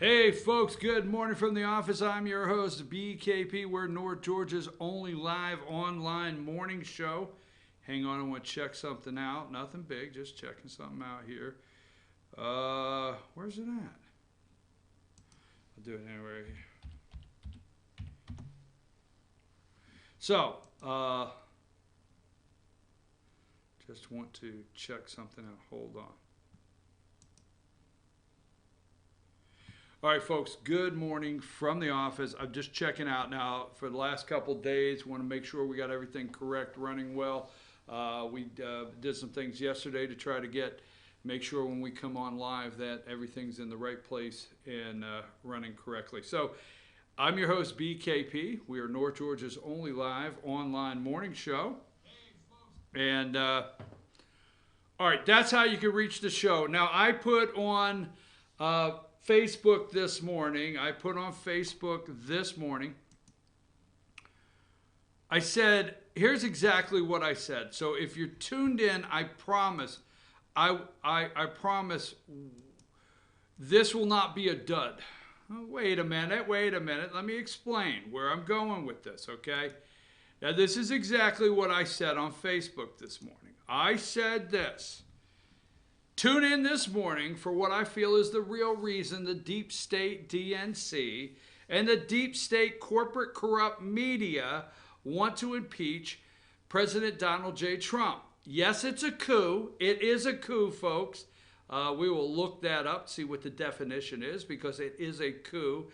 Hey folks, good morning from the office. I'm your host, BKP. We're North Georgia's only live online morning show. Hang on, I want to check something out. Nothing big, just checking something out here. Where's it at? I'll do it anyway. So, just want to check something out. Hold on. All right, folks, good morning from the office. I'm just checking out now for the last couple of days. Want to make sure we got everything correct, running well. We did some things yesterday to try to make sure when we come on live that everything's in the right place and running correctly. So I'm your host, BKP. We are North Georgia's only live online morning show. And all right, that's how you can reach the show. Now, I put on Facebook this morning. I said, here's exactly what I said. So if you're tuned in, I promise this will not be a dud. Oh, wait a minute. Let me explain where I'm going with this, okay? Now, this is exactly what I said on Facebook this morning. I said this. Tune in this morning for what I feel is the real reason the deep state DNC and the deep state corporate corrupt media want to impeach President Donald J. Trump. Yes, it's a coup. It is a coup, folks. We will look that up, see what the definition is, because it is a coup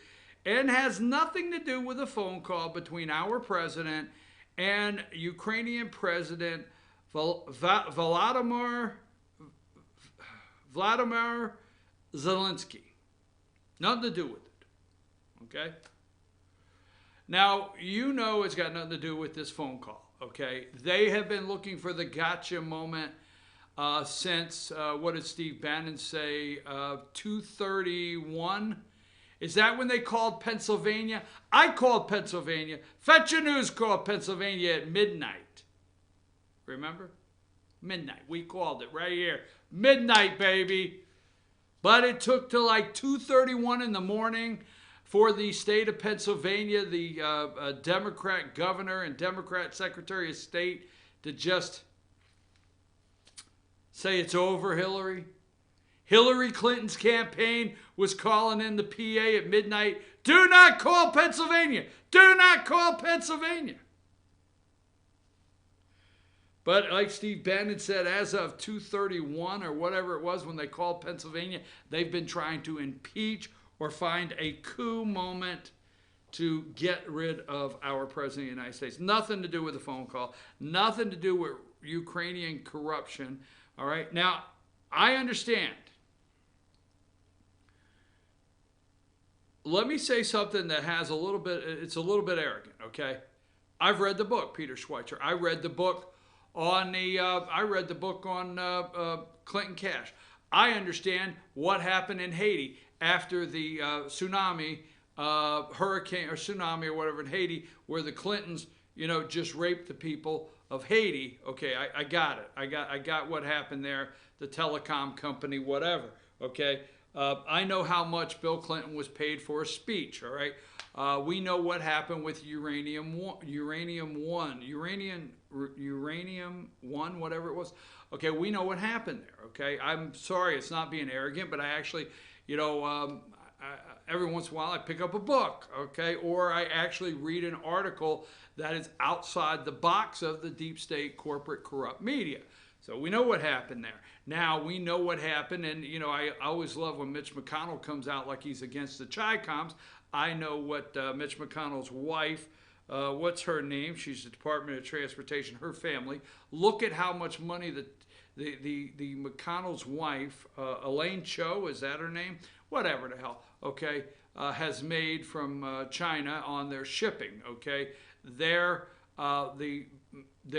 and has nothing to do with a phone call between our president and Ukrainian President Volodymyr Zelensky. Nothing to do with it. Okay? Now, you know it's got nothing to do with this phone call. Okay? They have been looking for the gotcha moment since, what did Steve Bannon say, 2:31? Is that when they called Pennsylvania? I called Pennsylvania. Fetcher News called Pennsylvania at midnight. Remember? Midnight. We called it right here. Midnight, baby. But it took till like 2:31 in the morning for the state of Pennsylvania, the Democrat governor and Democrat Secretary of State, to just say it's over, Hillary. Hillary Clinton's campaign was calling in the PA at midnight. Do not call Pennsylvania. Do not call Pennsylvania. But like Steve Bannon said, as of 2:31 or whatever it was when they called Pennsylvania, they've been trying to impeach or find a coup moment to get rid of our President of the United States. Nothing to do with the phone call. Nothing to do with Ukrainian corruption. All right. Now, I understand. Let me say something that has it's a little bit arrogant, okay? I've read the book, Peter Schweitzer. I read the book on Clinton Cash. I understand what happened in Haiti after the hurricane or tsunami or whatever in Haiti, where the Clintons, just raped the people of Haiti. Okay, I got it. I got what happened there. The telecom company, whatever. Okay, I know how much Bill Clinton was paid for a speech. All right. We know what happened with uranium one, whatever it was. Okay, we know what happened there. Okay, I'm sorry, it's not being arrogant, but I actually, every once in a while I pick up a book, okay, or I actually read an article that is outside the box of the deep state corporate corrupt media. So we know what happened there. Now we know what happened, and I always love when Mitch McConnell comes out like he's against the Chi-Coms. I know what Mitch McConnell's wife, what's her name? She's the Department of Transportation, her family. Look at how much money the McConnell's wife, Elaine Cho, is that her name? Whatever the hell, okay, has made from China on their shipping, okay? They're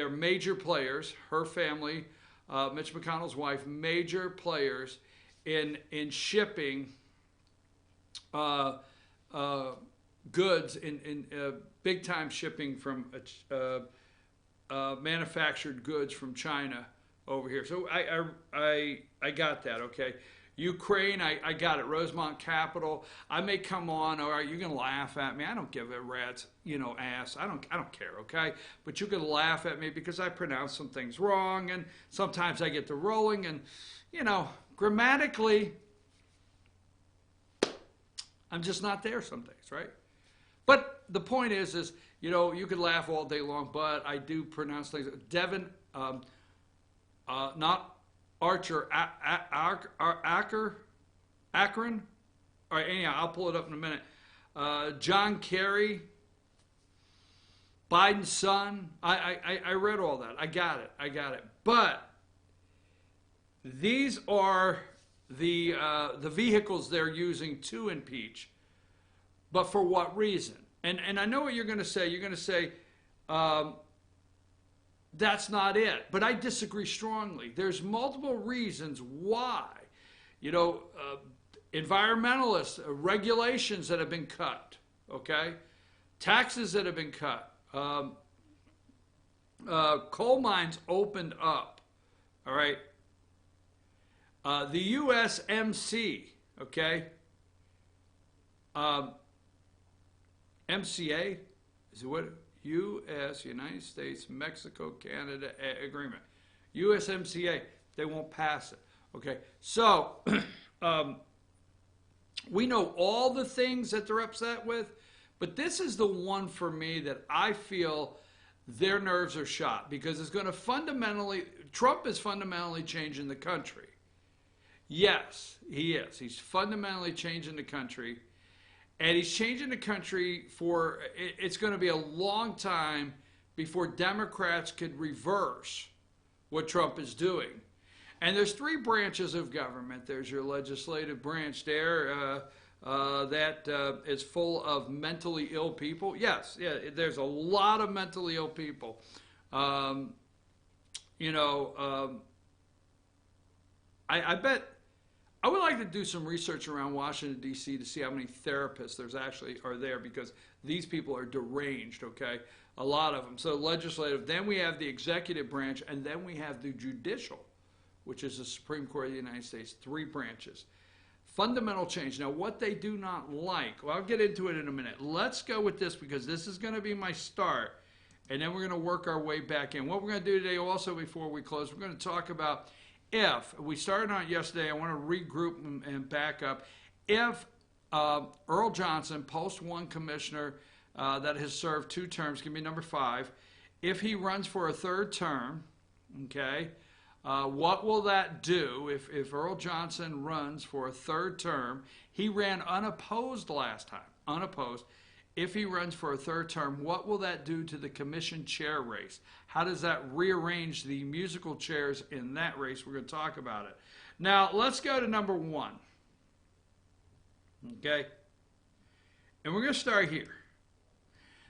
major players, her family, Mitch McConnell's wife, major players in shipping goods in big time shipping from manufactured goods from China over here. So I got that. Okay, Ukraine, I got it, Rosemont Capital. I may come on, all right, you can laugh at me. I don't give a rat's, ass. I don't care, okay? But you can laugh at me because I pronounce some things wrong, and sometimes I get to rolling, and, grammatically, I'm just not there some days, right? But the point is, you could laugh all day long, but I do pronounce things. Devin, not Archer, Akron. All right, anyhow, I'll pull it up in a minute. John Kerry, Biden's son. I read all that. I got it. But these are the vehicles they're using to impeach. But for what reason? And I know what you're going to say. You're going to say, that's not it. But I disagree strongly. There's multiple reasons why. Environmentalists, regulations that have been cut, okay? Taxes that have been cut. Coal mines opened up, all right? The USMC, okay? MCA, is it what? U.S., United States, Mexico, Canada agreement. USMCA, they won't pass it. Okay, so we know all the things that they're upset with, but this is the one for me that I feel their nerves are shot because it's going to Trump is fundamentally changing the country. Yes, he is. He's fundamentally changing the country. And he's changing the country it's going to be a long time before Democrats could reverse what Trump is doing. And there's three branches of government. There's your legislative branch there that is full of mentally ill people. Yes, there's a lot of mentally ill people. I bet I would like to do some research around Washington, D.C. to see how many therapists there's actually are there because these people are deranged, okay? A lot of them. So legislative, then we have the executive branch, and then we have the judicial, which is the Supreme Court of the United States, three branches. Fundamental change. Now, what they do not like, well, I'll get into it in a minute. Let's go with this because this is going to be my start, and then we're going to work our way back in. What we're going to do today also before we close, we're going to talk about if, we started on it yesterday, I want to regroup and back up. If Earl Johnson, post one commissioner that has served 2 terms, give me number 5, if he runs for a 3rd term, okay, what will that do if Earl Johnson runs for a 3rd term? He ran unopposed last time, unopposed. If he runs for a 3rd term, what will that do to the commission chair race? How does that rearrange the musical chairs in that race? We're going to talk about it. Now, let's go to number 1. Okay? And we're going to start here.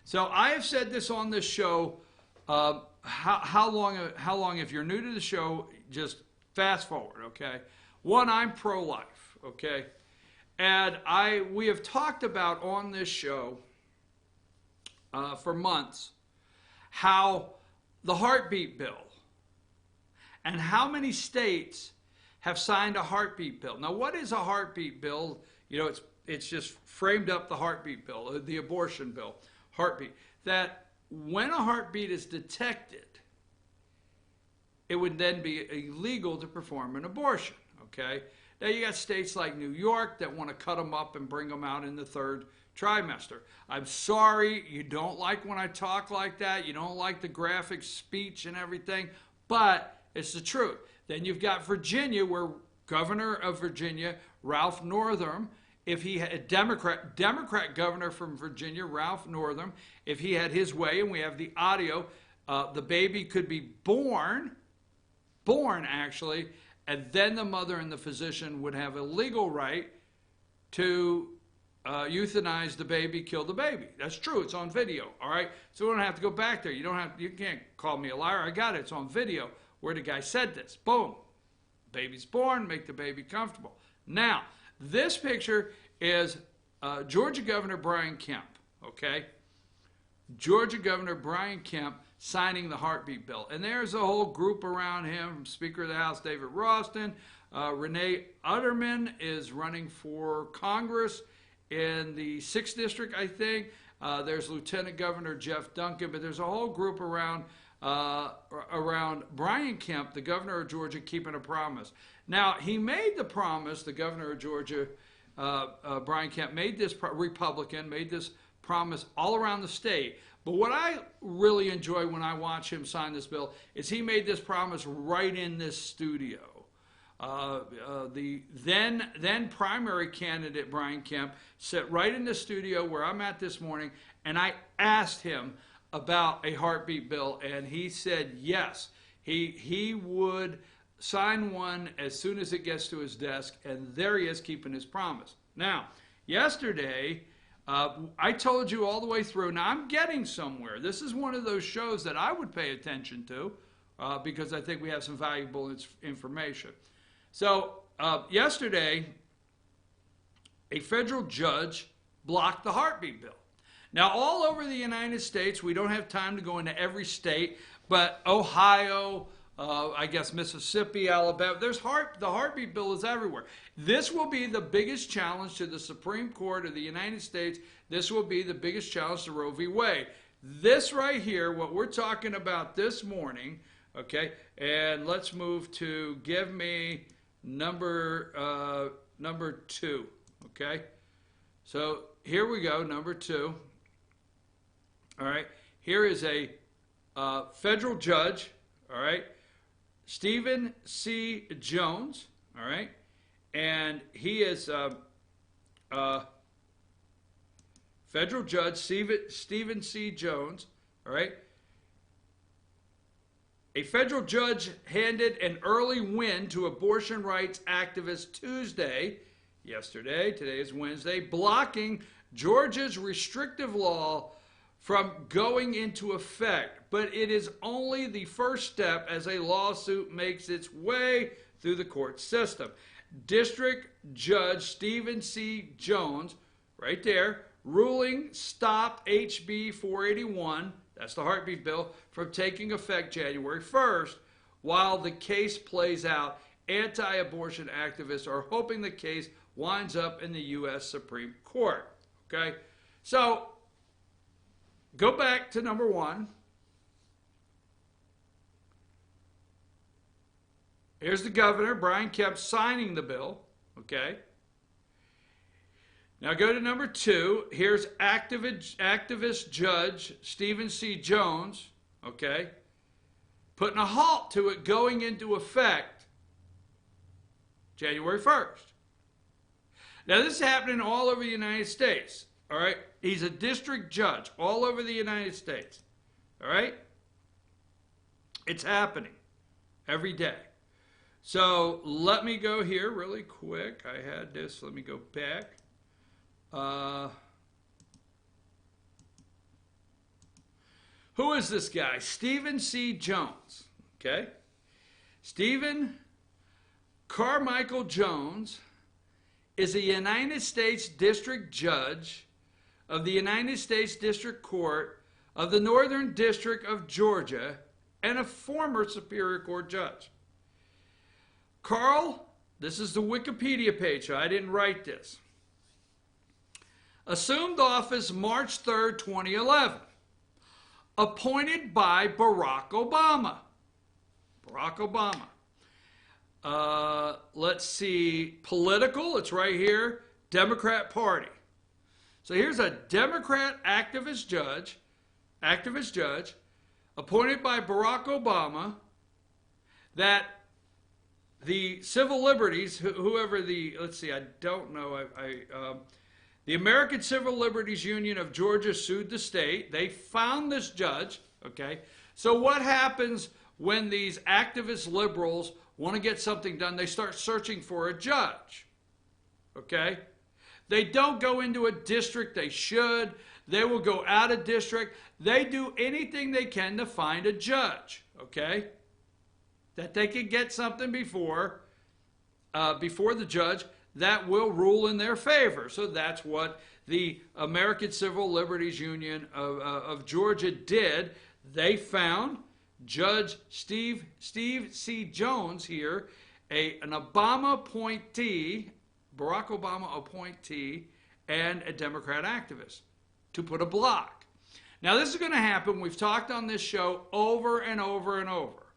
So I have said this on this show. How long, if you're new to the show, just fast forward, okay? 1, I'm pro-life, okay? And we have talked about on this show for months how the heartbeat bill and how many states have signed a heartbeat bill. Now, what is a heartbeat bill? It's just framed up the heartbeat bill, the abortion bill, heartbeat. That when a heartbeat is detected, it would then be illegal to perform an abortion, okay? Now, you got states like New York that want to cut them up and bring them out in the 3rd trimester. I'm sorry, you don't like when I talk like that. You don't like the graphic speech and everything, but it's the truth. Then you've got Virginia, where Governor of Virginia, Ralph Northam, if he had a Democrat governor from Virginia, Ralph Northam, if he had his way, and we have the audio, the baby could be born actually, and then the mother and the physician would have a legal right to euthanize the baby, kill the baby. That's true. It's on video. All right. So we don't have to go back there. You can't call me a liar. I got it. It's on video where the guy said this. Boom. Baby's born. Make the baby comfortable. Now, this picture is Georgia Governor Brian Kemp. Okay. Georgia Governor Brian Kemp signing the heartbeat bill. And there's a whole group around him, from Speaker of the House David Ralston. Renee Utterman is running for Congress in the 6th District, I think. There's Lieutenant Governor Jeff Duncan, but there's a whole group around Brian Kemp, the governor of Georgia, keeping a promise. Now, he made the promise, the governor of Georgia, Brian Kemp, Republican, made this promise all around the state. But what I really enjoy when I watch him sign this bill is he made this promise right in this studio. The then primary candidate, Brian Kemp, sat right in the studio where I'm at this morning, and I asked him about a heartbeat bill, and he said yes. He would sign one as soon as it gets to his desk, and there he is keeping his promise. Now, yesterday, I told you all the way through, now I'm getting somewhere. This is one of those shows that I would pay attention to because I think we have some valuable information. So yesterday, a federal judge blocked the heartbeat bill. Now, all over the United States, we don't have time to go into every state, but Ohio, I guess Mississippi, Alabama, the heartbeat bill is everywhere. This will be the biggest challenge to the Supreme Court of the United States. This will be the biggest challenge to Roe v. Wade. This right here, what we're talking about this morning, okay, and let's move to give me number 2, okay? So here we go, number 2. All right, here is a federal judge, all right, Stephen C. Jones, all right, and he is federal judge Stephen C. Jones, all right. A federal judge handed an early win to abortion rights activists yesterday, today is Wednesday, blocking Georgia's restrictive law from going into effect. But it is only the first step as a lawsuit makes its way through the court system. District Judge Stephen C. Jones, right there, ruling stopped HB 481, that's the heartbeat bill, from taking effect January 1st. While the case plays out, anti-abortion activists are hoping the case winds up in the U.S. Supreme Court. Okay? So, go back to number 1. Here's the governor, Brian Kemp, signing the bill. Okay? Now go to number 2. Here's activist judge Stephen C. Jones, okay, putting a halt to it going into effect January 1st. Now this is happening all over the United States, all right? He's a district judge all over the United States, all right? It's happening every day. So let me go here really quick. I had this. Let me go back. Who is this guy? Stephen C. Jones. Okay? Stephen Carmichael Jones is a United States District Judge of the United States District Court of the Northern District of Georgia and a former Superior Court judge. Carl, this is the Wikipedia page, so I didn't write this. Assumed office March 3rd, 2011. Appointed by Barack Obama. Barack Obama. Let's see. Political, it's right here. Democrat Party. So here's a Democrat activist judge, appointed by Barack Obama, that the civil liberties, whoever the, let's see, I don't know, the American Civil Liberties Union of Georgia sued the state. They found this judge, okay? So what happens when these activist liberals want to get something done? They start searching for a judge, okay? They don't go into a district they should. They will go out of district. They do anything they can to find a judge, okay? That they can get something before the judge that will rule in their favor. So that's what the American Civil Liberties Union of Georgia did. they found Judge Steve C. Jones here, an Obama appointee, Barack Obama appointee, and a Democrat activist, to put a block. Now, this is going to happen. We've talked on this show over and over and over.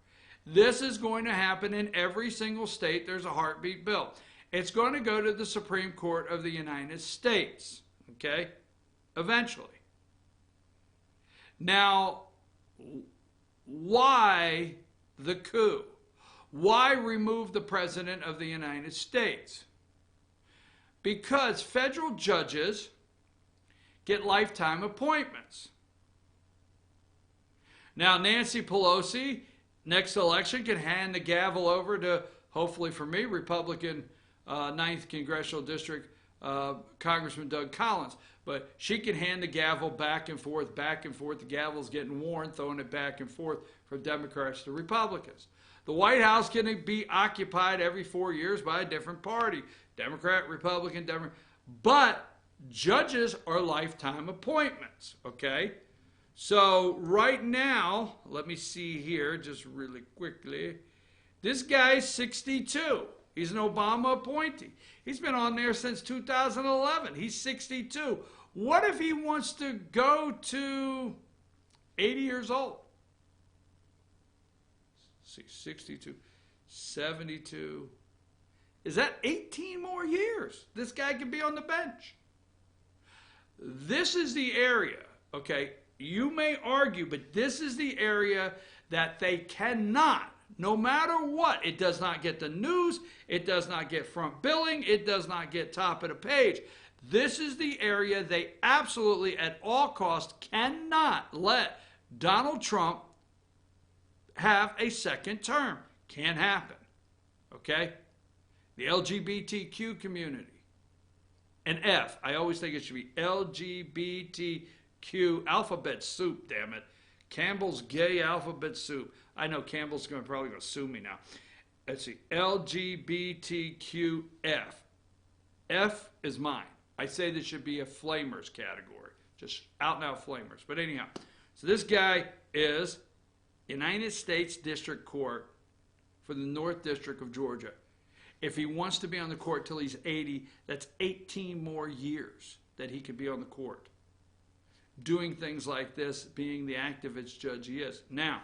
This is going to happen in every single state there's a heartbeat bill. It's going to go to the Supreme Court of the United States, okay, eventually. Now, why the coup? Why remove the President of the United States? Because federal judges get lifetime appointments. Now, Nancy Pelosi, next election, can hand the gavel over to, hopefully for me, Republican 9th Congressional District Congressman Doug Collins. But she can hand the gavel back and forth, back and forth. The gavel's getting worn, throwing it back and forth from Democrats to Republicans. The White House can be occupied every 4 years by a different party. Democrat, Republican, Democrat. But judges are lifetime appointments, okay? So right now, let me see here just really quickly. This guy's 62. He's an Obama appointee. He's been on there since 2011. He's 62. What if he wants to go to 80 years old? See, 62, 72. Is that 18 more years? This guy could be on the bench. This is the area, okay? You may argue, but this is the area that they cannot, no matter what, it does not get the news, it does not get front billing, it does not get top of the page. This is the area they absolutely, at all costs, cannot let Donald Trump have a second term. Can't happen. Okay? The LGBTQ community. And F. I always think it should be LGBTQ alphabet soup, damn it. Campbell's gay alphabet soup. I know Campbell's probably going to sue me now. Let's see. LGBTQF. F is mine. I say this should be a flamers category. Just out and out flamers. But anyhow. So this guy is United States District Court for the North District of Georgia. If he wants to be on the court till he's 80, that's 18 more years that he could be on the court. Doing things like this, being the activist judge he is. Now,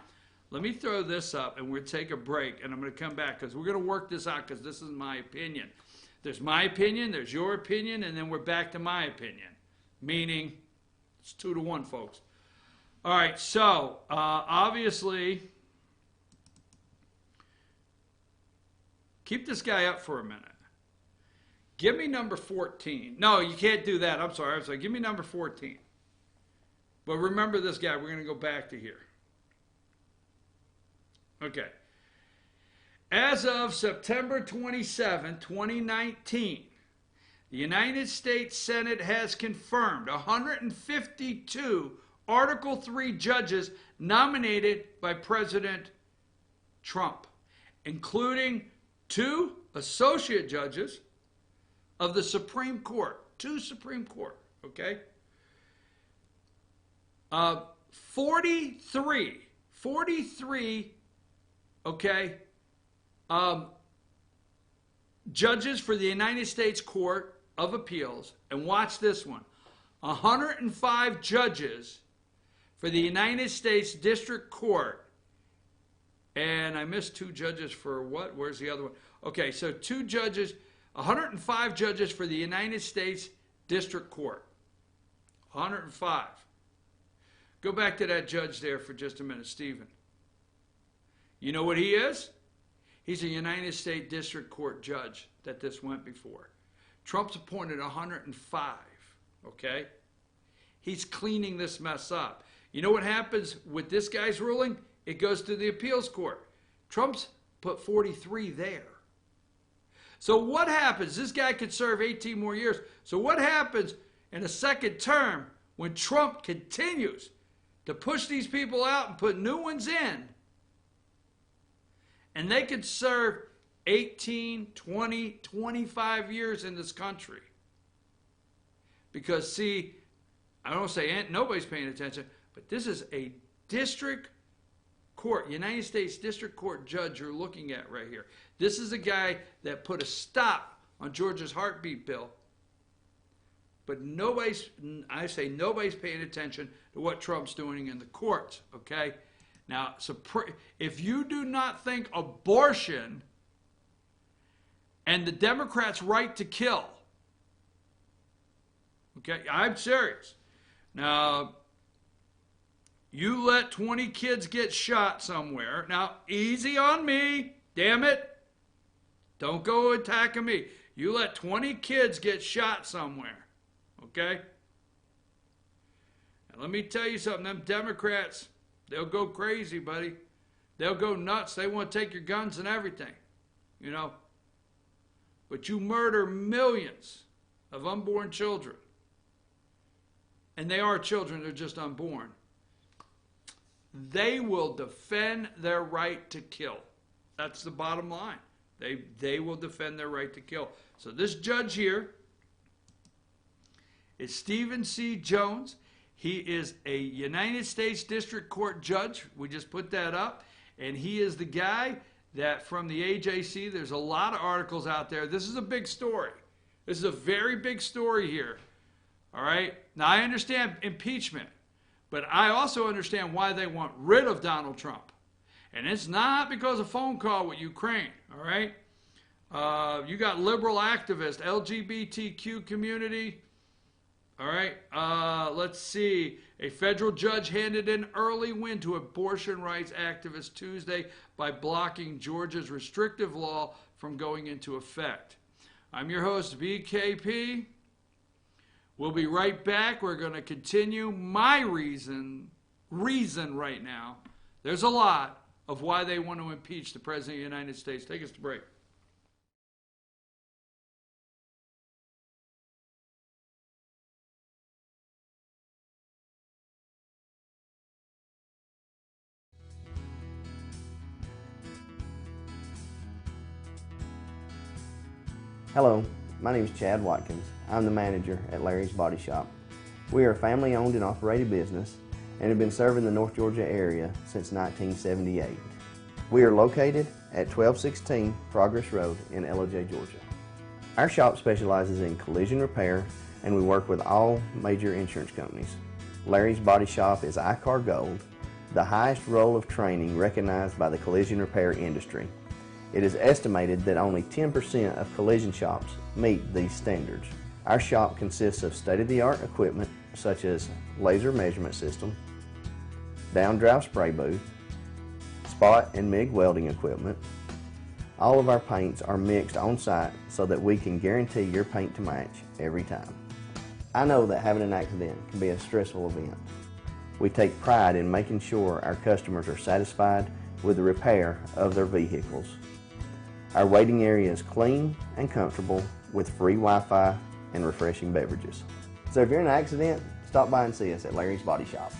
let me throw this up and we'll take a break and I'm going to come back because we're going to work this out because this is my opinion. There's my opinion, there's your opinion, and then we're back to my opinion. Meaning, it's 2-1, folks. All right, so obviously, keep this guy up for a minute. Give me number 14. No, you can't do that. I'm sorry. Give me number 14. But remember this guy. We're going to go back to here. Okay. As of September 27, 2019, the United States Senate has confirmed 152 Article 3 judges nominated by President Trump, including 2 associate judges of the Supreme Court. 2 Supreme Court, okay? 43, okay, judges for the United States Court of Appeals, and watch this one, 105 judges for the United States District Court, and I missed 2 judges for what? Where's the other one? Okay, so 2 judges, 105 judges for the United States District Court. 105. Go back to that judge there for just a minute, Stephen. You know what he is? He's a United States District Court judge that this went before. Trump's appointed 105, okay? He's cleaning this mess up. You know what happens with this guy's ruling? It goes to the appeals court. Trump's put 43 there. So what happens? This guy could serve 18 more years. So what happens in a second term when Trump continues to push these people out and put new ones in? And they could serve 18, 20, 25 years in this country. Because, see, I don't say nobody's paying attention, but this is a district court, United States District Court judge you're looking at right here. This is a guy that put a stop on Georgia's heartbeat bill. But nobody's paying attention to what Trump's doing in the courts, okay? Now, if you do not think abortion and the Democrats' right to kill, okay, I'm serious. Now, you let 20 kids get shot somewhere. Now, easy on me, damn it. Don't go attacking me. You let 20 kids get shot somewhere. Okay? And let me tell you something, them Democrats, they'll go crazy, buddy. They'll go nuts. They want to take your guns and everything, you know. But you murder millions of unborn children. And they are children, they're just unborn. They will defend their right to kill. That's the bottom line. They will defend their right to kill. So this judge here is Stephen C. Jones. He is a United States District Court judge. We just put that up. And he is the guy that from the AJC, there's a lot of articles out there. This is a big story. This is a very big story here. All right? Now, I understand impeachment, but I also understand why they want rid of Donald Trump. And it's not because of a phone call with Ukraine. All right? You got liberal activists, LGBTQ community. All right, let's see. A federal judge handed an early win to abortion rights activists Tuesday by blocking Georgia's restrictive law from going into effect. I'm your host, BKP. We'll be right back. We're going to continue my reason right now. There's a lot of why they want to impeach the President of the United States. Take us to break. Hello, my name is Chad Watkins. I'm the manager at Larry's Body Shop. We are a family-owned and operated business and have been serving the North Georgia area since 1978. We are located at 1216 Progress Road in LOJ, Georgia. Our shop specializes in collision repair and we work with all major insurance companies. Larry's Body Shop is ICAR Gold, the highest role of training recognized by the collision repair industry. It is estimated that only 10% of collision shops meet these standards. Our shop consists of state-of-the-art equipment such as laser measurement system, down-drive spray booth, spot and MIG welding equipment. All of our paints are mixed on site so that we can guarantee your paint to match every time. I know that having an accident can be a stressful event. We take pride in making sure our customers are satisfied with the repair of their vehicles. Our waiting area is clean and comfortable with free Wi-Fi and refreshing beverages. So if you're in an accident, stop by and see us at Larry's Body Shop.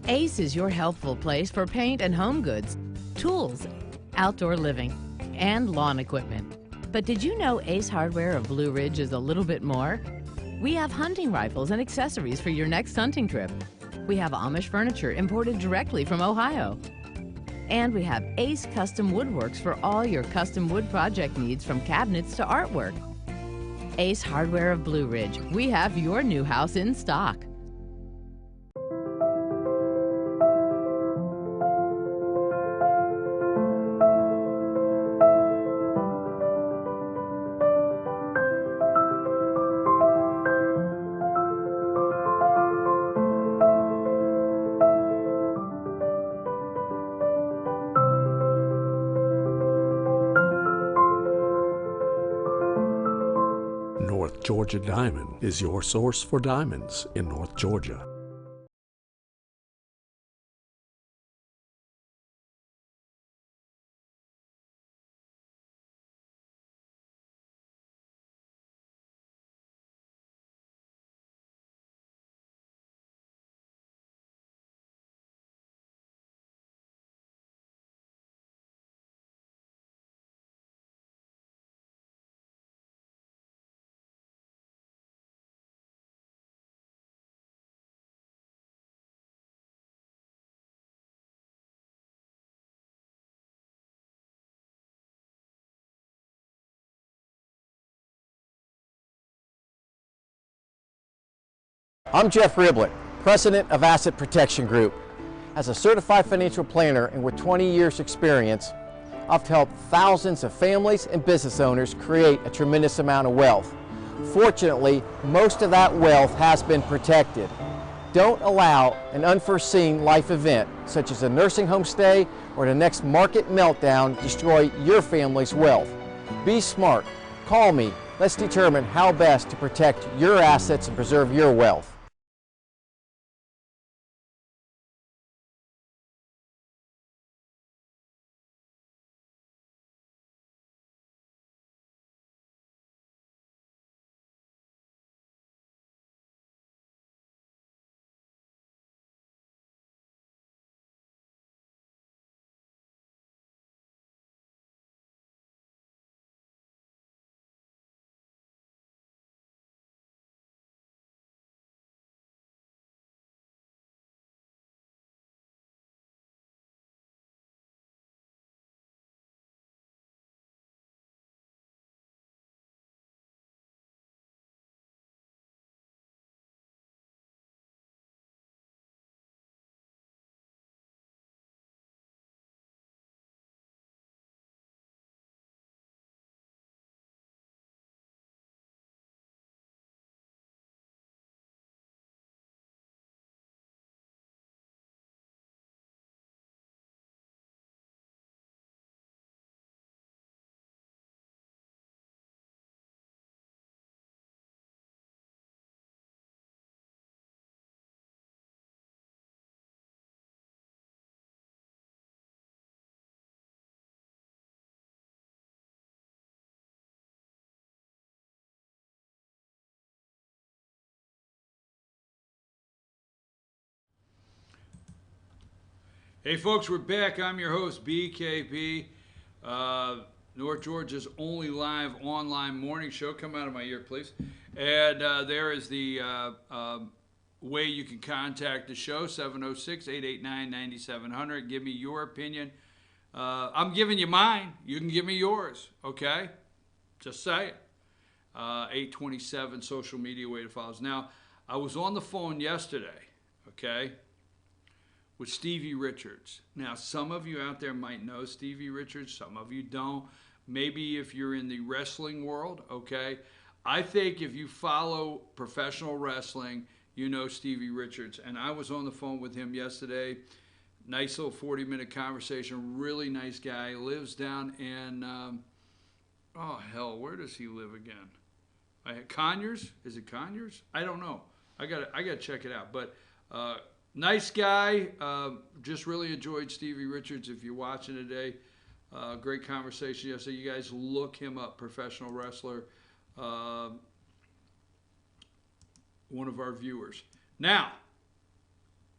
Ace is your helpful place for paint and home goods, tools, outdoor living, and lawn equipment. But did you know Ace Hardware of Blue Ridge is a little bit more? We have hunting rifles and accessories for your next hunting trip. We have Amish furniture imported directly from Ohio. And we have Ace Custom Woodworks for all your custom wood project needs from cabinets to artwork. Ace Hardware of Blue Ridge, we have your new house in stock. North Georgia Diamond is your source for diamonds in North Georgia. I'm Jeff Riblett, President of Asset Protection Group. As a certified financial planner and with 20 years experience, I've helped thousands of families and business owners create a tremendous amount of wealth. Fortunately, most of that wealth has been protected. Don't allow an unforeseen life event, such as a nursing home stay or the next market meltdown, destroy your family's wealth. Be smart. Call me. Let's determine how best to protect your assets and preserve your wealth. Hey folks, we're back. I'm your host, BKP, North Georgia's only live online morning show. Come out of my ear, please. And there is the way you can contact the show, 706-889-9700. Give me your opinion. I'm giving you mine. You can give me yours, okay? Just say it. 827 social media way to follow us. Now, I was on the phone yesterday, okay, with Stevie Richards. Now, some of you out there might know Stevie Richards, some of you don't. Maybe if you're in the wrestling world, okay? I think if you follow professional wrestling, you know Stevie Richards. And I was on the phone with him yesterday. Nice little 40-minute conversation. Really nice guy. Lives down in, oh, hell, where does he live again? Conyers? Is it Conyers? I don't know. I gotta check it out. But nice guy. Just really enjoyed Stevie Richards. If you're watching today, great conversation yesterday. You guys look him up, professional wrestler. One of our viewers. Now,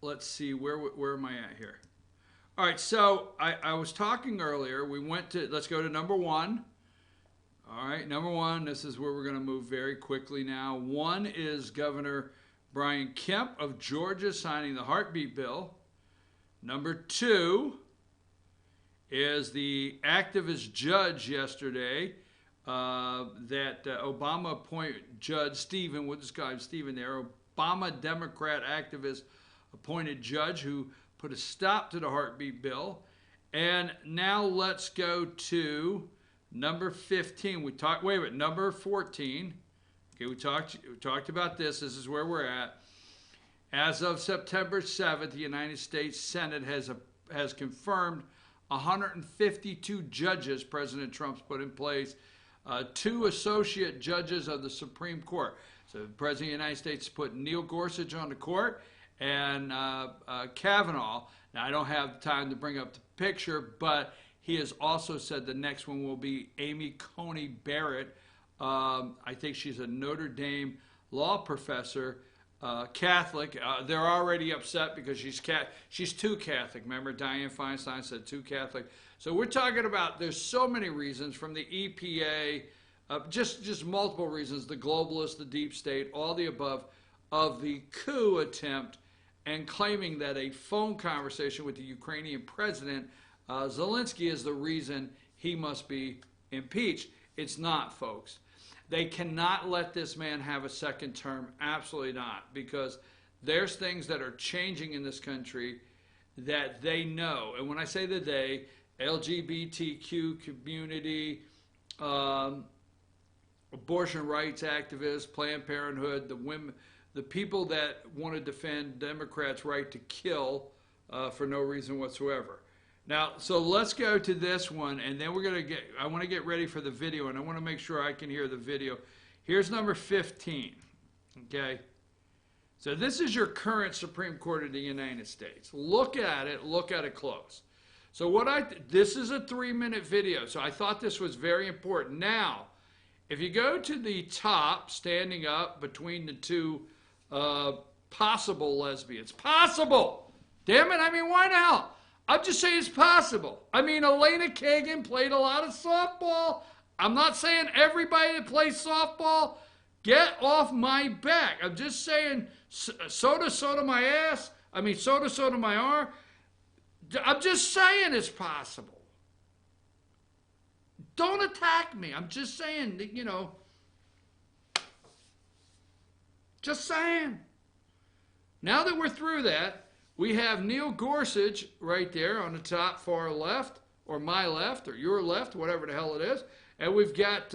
let's see, where am I at here? All right, so I was talking earlier. We went to, let's go to number one. All right, number one, this is where we're going to move very quickly now. One is Governor Brian Kemp of Georgia signing the heartbeat bill. Number two is the activist judge yesterday that Obama appointed Judge Stephen, we'll describe Stephen there, Obama Democrat activist appointed judge who put a stop to the heartbeat bill. And now let's go to number 15. Number 14. Okay, we talked about this. This is where we're at. As of September 7th, the United States Senate has confirmed 152 judges President Trump's put in place, 2 associate judges of the Supreme Court. So the President of the United States put Neil Gorsuch on the court and Kavanaugh. Now, I don't have time to bring up the picture, but he has also said the next one will be Amy Coney Barrett. I think she's a Notre Dame law professor, Catholic. They're already upset because she's too Catholic. Remember, Dianne Feinstein said too Catholic. So we're talking about, there's so many reasons, from the EPA, just multiple reasons, the globalists, the deep state, all the above, of the coup attempt, and claiming that a phone conversation with the Ukrainian President Zelensky is the reason he must be impeached. It's not, folks. They cannot let this man have a second term. Absolutely not. Because there's things that are changing in this country that they know. And when I say the they, LGBTQ community, abortion rights activists, Planned Parenthood, the women, the people that want to defend Democrats' right to kill for no reason whatsoever. Now, so let's go to this one, and then I want to get ready for the video, and I want to make sure I can hear the video. Here's number 15, okay? So this is your current Supreme Court of the United States. Look at it close. So this is a 3-minute video, so I thought this was very important. Now, if you go to the top, standing up between the two possible lesbians, possible! Damn it, I mean, why the hell? I'm just saying it's possible. I mean, Elena Kagan played a lot of softball. I'm not saying everybody that plays softball, get off my back. I'm just saying soda my ass. I mean, soda my arm. I'm just saying it's possible. Don't attack me. I'm just saying that, you know, just saying. Now that we're through that, we have Neil Gorsuch right there on the top far left, or my left, or your left, whatever the hell it is. And we've got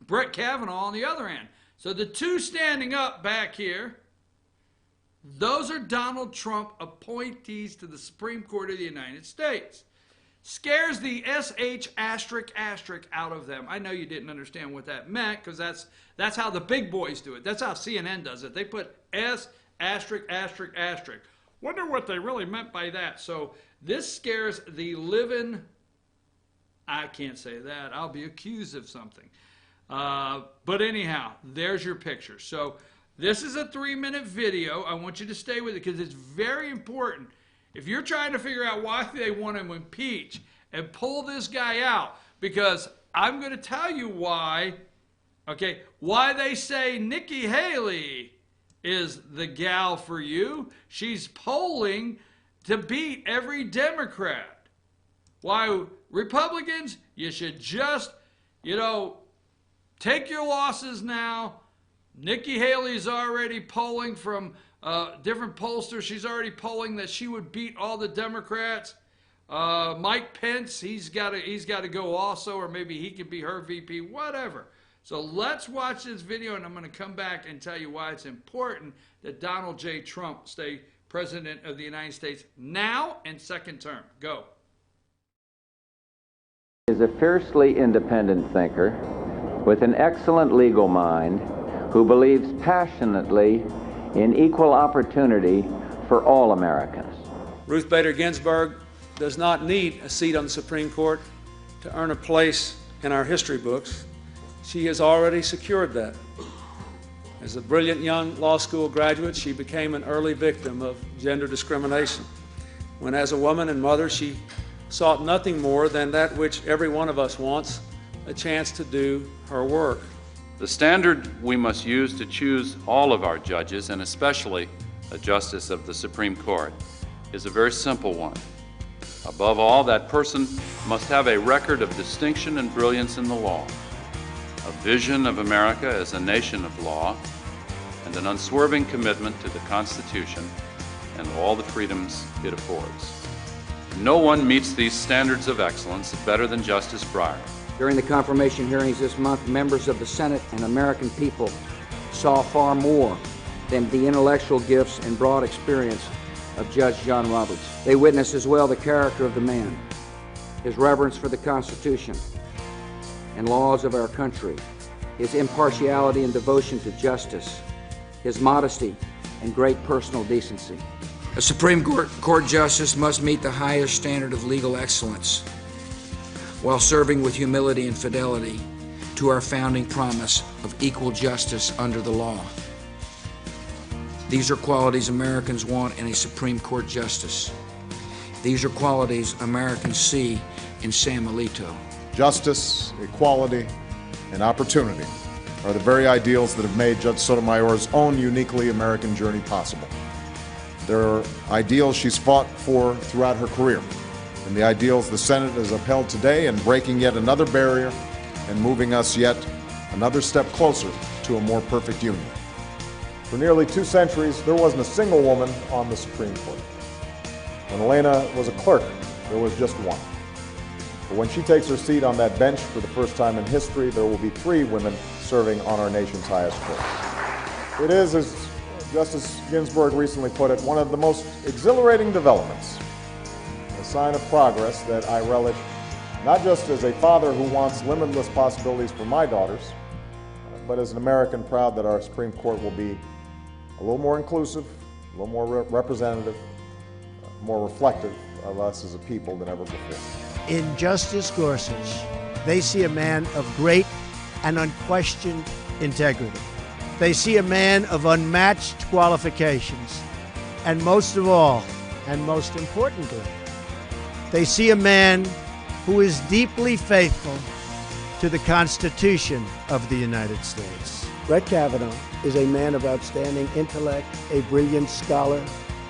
Brett Kavanaugh on the other end. So the two standing up back here, those are Donald Trump appointees to the Supreme Court of the United States. Scares the SH asterisk asterisk out of them. I know you didn't understand what that meant, because that's how the big boys do it. That's how CNN does it. They put S asterisk asterisk asterisk. Wonder what they really meant by that. So this scares the living, I can't say that, I'll be accused of something. But anyhow, there's your picture. So this is a 3-minute video. I want you to stay with it because it's very important. If you're trying to figure out why they want to impeach and pull this guy out, because I'm going to tell you why, okay, why they say Nikki Haley is the gal for you. She's polling to beat every Democrat. Why Republicans, you should just, you know, take your losses now. Nikki Haley's already polling from different pollsters. She's already polling that she would beat all the Democrats. Mike Pence, he's got to go also, or maybe he could be her VP, whatever. So let's watch this video, and I'm going to come back and tell you why it's important that Donald J. Trump stay President of the United States now and second term. Go. Is a fiercely independent thinker with an excellent legal mind who believes passionately in equal opportunity for all Americans. Ruth Bader Ginsburg does not need a seat on the Supreme Court to earn a place in our history books. She has already secured that. As a brilliant young law school graduate, she became an early victim of gender discrimination, when as a woman and mother, she sought nothing more than that which every one of us wants, a chance to do her work. The standard we must use to choose all of our judges, and especially a justice of the Supreme Court, is a very simple one. Above all, that person must have a record of distinction and brilliance in the law, a vision of America as a nation of law, and an unswerving commitment to the Constitution and all the freedoms it affords. No one meets these standards of excellence better than Justice Breyer. During the confirmation hearings this month, members of the Senate and American people saw far more than the intellectual gifts and broad experience of Judge John Roberts. They witnessed as well the character of the man, his reverence for the Constitution and laws of our country, his impartiality and devotion to justice, his modesty and great personal decency. A Supreme Court justice must meet the highest standard of legal excellence while serving with humility and fidelity to our founding promise of equal justice under the law. These are qualities Americans want in a Supreme Court justice. These are qualities Americans see in Sam Alito. Justice, equality, and opportunity are the very ideals that have made Judge Sotomayor's own uniquely American journey possible. They're ideals she's fought for throughout her career, and the ideals the Senate has upheld today in breaking yet another barrier and moving us yet another step closer to a more perfect union. For nearly 2 centuries, there wasn't a single woman on the Supreme Court. When Elena was a clerk, there was just one. But when she takes her seat on that bench for the first time in history, there will be 3 women serving on our nation's highest court. It is, as Justice Ginsburg recently put it, one of the most exhilarating developments, a sign of progress that I relish, not just as a father who wants limitless possibilities for my daughters, but as an American proud that our Supreme Court will be a little more inclusive, a little more representative, more reflective of us as a people than ever before. In Justice Gorsuch, they see a man of great and unquestioned integrity. They see a man of unmatched qualifications. And most of all, and most importantly, they see a man who is deeply faithful to the Constitution of the United States. Brett Kavanaugh is a man of outstanding intellect, a brilliant scholar,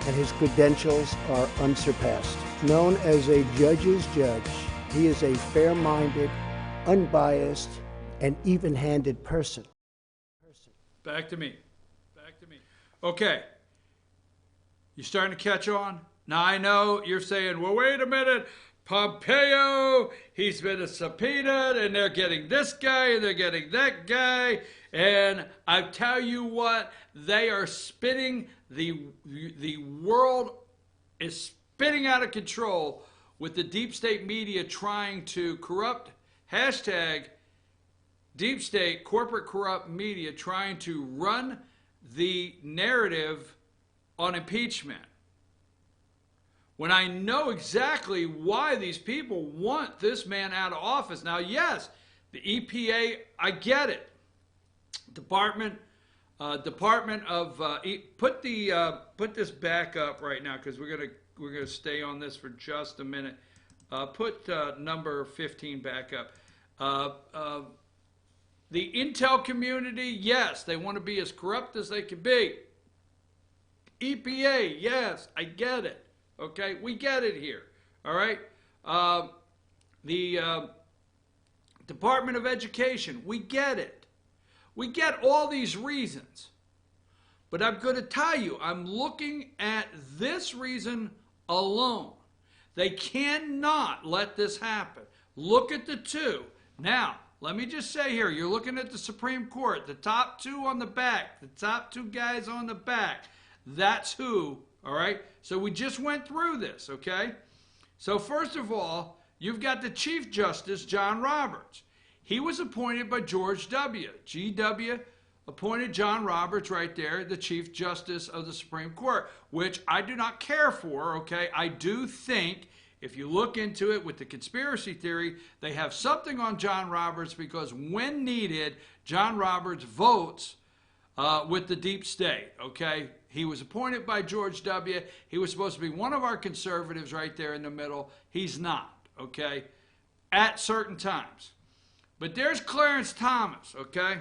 and his credentials are unsurpassed. Known as a judge's judge, he is a fair-minded, unbiased, and even-handed person. Back to me. Okay. You starting to catch on? Now, I know you're saying, well, wait a minute. Pompeo, he's been subpoenaed, and they're getting this guy, and they're getting that guy. And I tell you what, they are spitting, the world is spitting out of control with the deep state media trying to corrupt, hashtag deep state, corporate corrupt media trying to run the narrative on impeachment. When I know exactly why these people want this man out of office. Now, yes, the EPA, I get it. Department of put this back up right now because we're gonna stay on this for just a minute. Put number 15 back up. The intel community, yes, they want to be as corrupt as they can be. EPA, yes, I get it. Okay, we get it here. All right. The Department of Education, we get it. We get all these reasons. But I'm going to tell you, I'm looking at this reason alone. They cannot let this happen. Look at the 2. Now, let me just say here, you're looking at the Supreme Court, the top 2 on the back, the top 2 guys on the back. That's who, all right? So we just went through this, okay? So first of all, you've got the Chief Justice, John Roberts. He was appointed by George W. GW appointed John Roberts right there, the Chief Justice of the Supreme Court, which I do not care for, okay? I do think, if you look into it with the conspiracy theory, they have something on John Roberts because when needed, John Roberts votes with the deep state, okay? He was appointed by George W. He was supposed to be one of our conservatives right there in the middle. He's not, okay, at certain times. But there's Clarence Thomas, okay?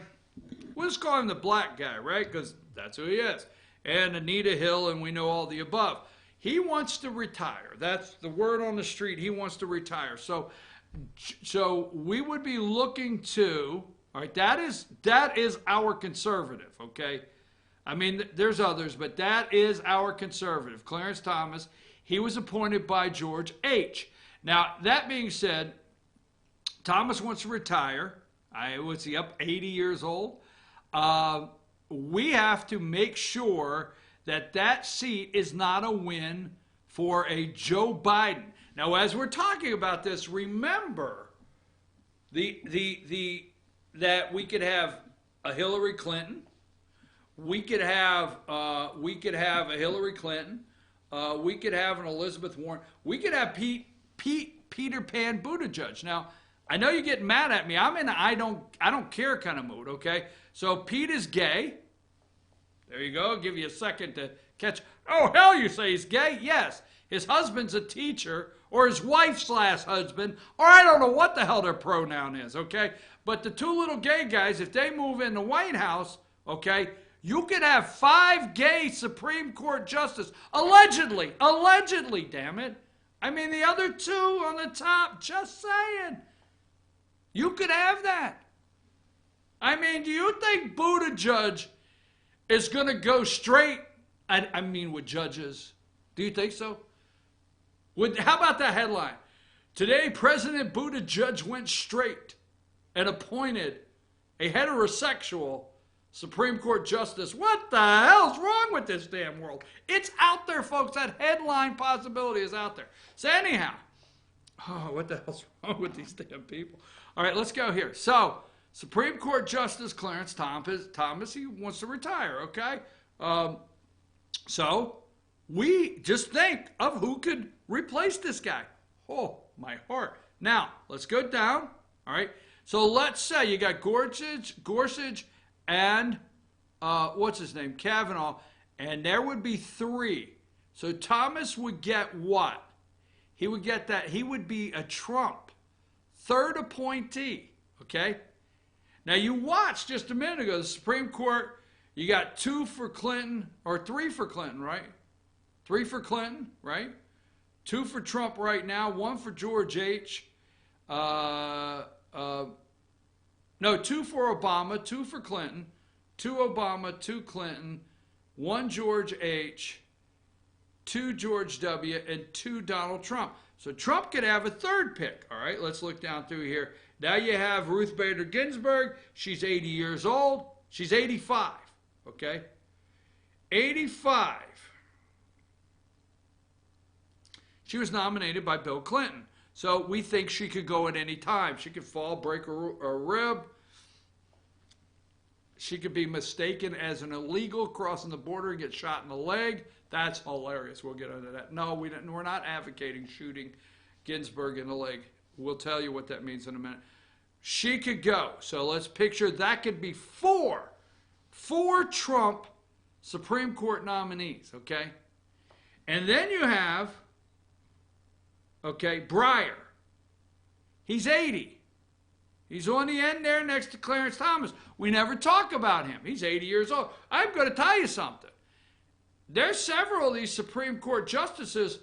We'll just call him the black guy, right? Because that's who he is. And Anita Hill, and we know all the above. He wants to retire. That's the word on the street. He wants to retire. So we would be looking to, all right, that is our conservative, okay? I mean, there's others, but that is our conservative, Clarence Thomas. He was appointed by George H. Now, that being said, Thomas wants to retire. Was he up 80 years old? We have to make sure that that seat is not a win for a Joe Biden. Now, as we're talking about this, remember that we could have a Hillary Clinton. We could have a Hillary Clinton. We could have an Elizabeth Warren. We could have Peter Pan Buttigieg. Now, I know you're getting mad at me. I'm in a I don't care kind of mood, okay? So Pete is gay. There you go. I'll give you a second to catch. Oh, hell, you say he's gay? Yes. His husband's a teacher, or his wife/husband, or I don't know what the hell their pronoun is, okay? But the 2 little gay guys, if they move in the White House, okay, you could have 5 gay Supreme Court justices. Allegedly, damn it. I mean, the other 2 on the top, just saying. You could have that. I mean, do you think Buttigieg is going to go straight? I mean, with judges. Do you think so? How about that headline? Today, President Buttigieg went straight and appointed a heterosexual Supreme Court justice. What the hell's wrong with this damn world? It's out there, folks. That headline possibility is out there. So anyhow, what the hell's wrong with these damn people? All right, let's go here. So, Supreme Court Justice Clarence Thomas, he wants to retire, okay? So, we just think of who could replace this guy. Oh, my heart. Now, let's go down, all right? So, let's say you got Gorsuch and, what's his name, Kavanaugh, and there would be 3. So, Thomas would get what? He would get that. He would be a Trump third appointee, okay? Now, you watched just a minute ago, the Supreme Court, you got 2 for Clinton, or 3 for Clinton, right? 3 for Clinton, right? 2 for Trump right now, 1 for George H. No, 2 for Obama, 2 for Clinton, 2 Obama, 2 Clinton, 1 George H., 2 George W., and 2 Donald Trump. So Trump could have a third pick. All right, let's look down through here. Now you have Ruth Bader Ginsburg. She's 80 years old. She's 85, okay? 85. She was nominated by Bill Clinton. So we think she could go at any time. She could fall, break a rib. She could be mistaken as an illegal crossing the border and get shot in the leg. That's hilarious. We'll get into that. No, we're not advocating shooting Ginsburg in the leg. We'll tell you what that means in a minute. She could go. So let's picture that could be 4 Trump Supreme Court nominees, okay? And then you have, okay, Breyer. He's 80. He's on the end there next to Clarence Thomas. We never talk about him. He's 80 years old. I'm going to tell you something. There's several of these Supreme Court justices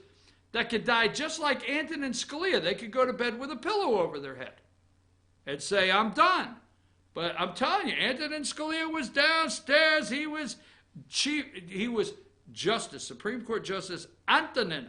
that could die just like Antonin Scalia. They could go to bed with a pillow over their head and say, I'm done. But I'm telling you, Antonin Scalia was downstairs. He was Supreme Court Justice Antonin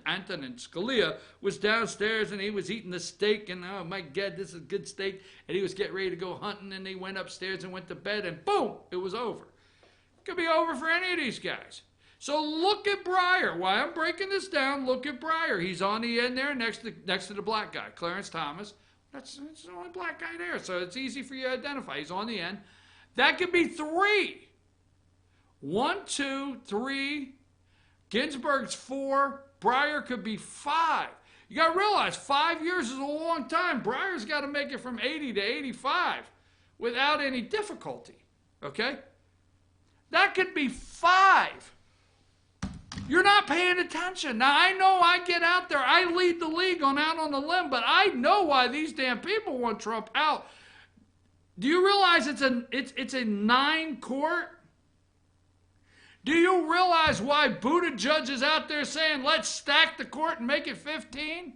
Scalia was downstairs, and he was eating the steak, and oh my God, this is good steak. And he was getting ready to go hunting, and he went upstairs and went to bed, and boom, it was over. It could be over for any of these guys. So look at Breyer. While I'm breaking this down, look at Breyer. He's on the end there next to the black guy, Clarence Thomas. That's the only black guy there, so it's easy for you to identify. He's on the end. That could be 3. 1, 2, 3. Ginsburg's 4. Breyer could be 5. You got to realize 5 years is a long time. Breyer's got to make it from 80 to 85 without any difficulty, okay? That could be 5. You're not paying attention. Now, I know I get out there. I lead the league out on the limb, but I know why these damn people want Trump out. Do you realize it's a 9 court? Do you realize why Buttigieg is out there saying, let's stack the court and make it 15?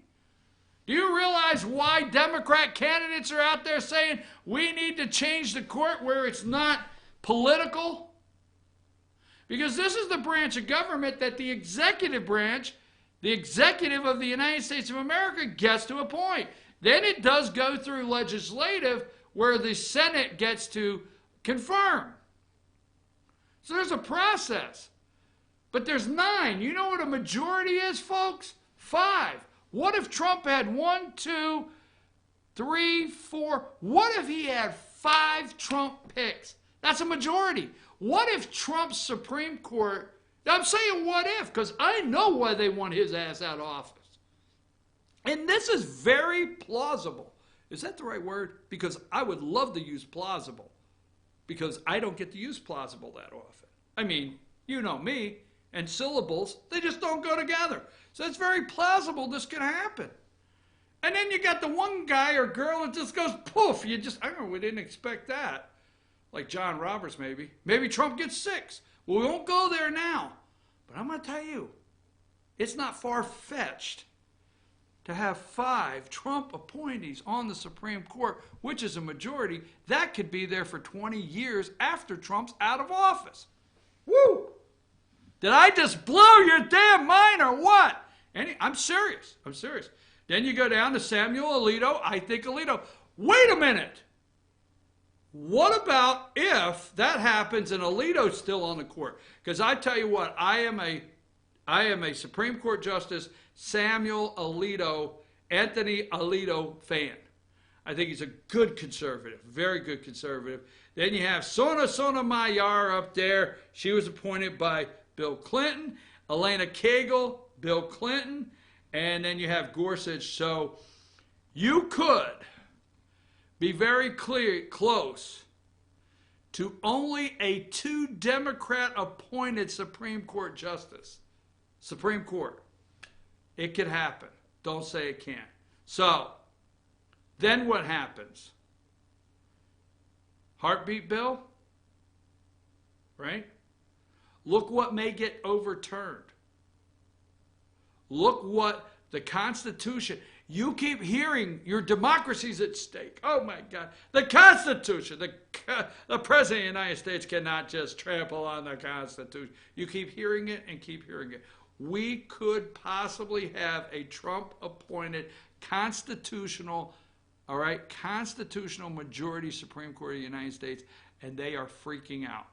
Do you realize why Democrat candidates are out there saying, we need to change the court where it's not political? Because this is the branch of government that the executive branch, the executive of the United States of America, gets to appoint. Then it does go through legislative where the Senate gets to confirm. So there's a process. But there's 9. You know what a majority is, folks? 5. What if Trump had 1, 2, 3, 4? What if he had 5 Trump picks? That's a majority. What if Trump's Supreme Court, I'm saying what if, because I know why they want his ass out of office. And this is very plausible. Is that the right word? Because I would love to use plausible, because I don't get to use plausible that often. I mean, you know me, and syllables, they just don't go together. So it's very plausible this could happen. And then you got the one guy or girl that just goes poof. I don't know, we didn't expect that. Like John Roberts, maybe. Maybe Trump gets 6. Well, we won't go there now. But I'm going to tell you, it's not far-fetched to to have 5 Trump appointees on the Supreme Court, which is a majority, that could be there for 20 years after Trump's out of office. Woo! Did I just blow your damn mind or what? I'm serious. I'm serious. Then you go down to Samuel Alito. I think Alito. Wait a minute. What about if that happens and Alito's still on the court? Because I tell you what, I am a Supreme Court Justice Samuel Alito, Anthony Alito fan. I think he's a good conservative, very good conservative. Then you have Sona Sotomayor up there. She was appointed by Bill Clinton. Elena Kagan, Bill Clinton. And then you have Gorsuch. So you could be very close to only a 2 Democrat-appointed Supreme Court justice. Supreme Court. It could happen. Don't say it can't. So, then what happens? Heartbeat bill? Right? Look what may get overturned. Look what the Constitution... You keep hearing your democracy's at stake. Oh, my God. The Constitution. The President of the United States cannot just trample on the Constitution. You keep hearing it and keep hearing it. We could possibly have a Trump-appointed constitutional majority Supreme Court of the United States, and they are freaking out.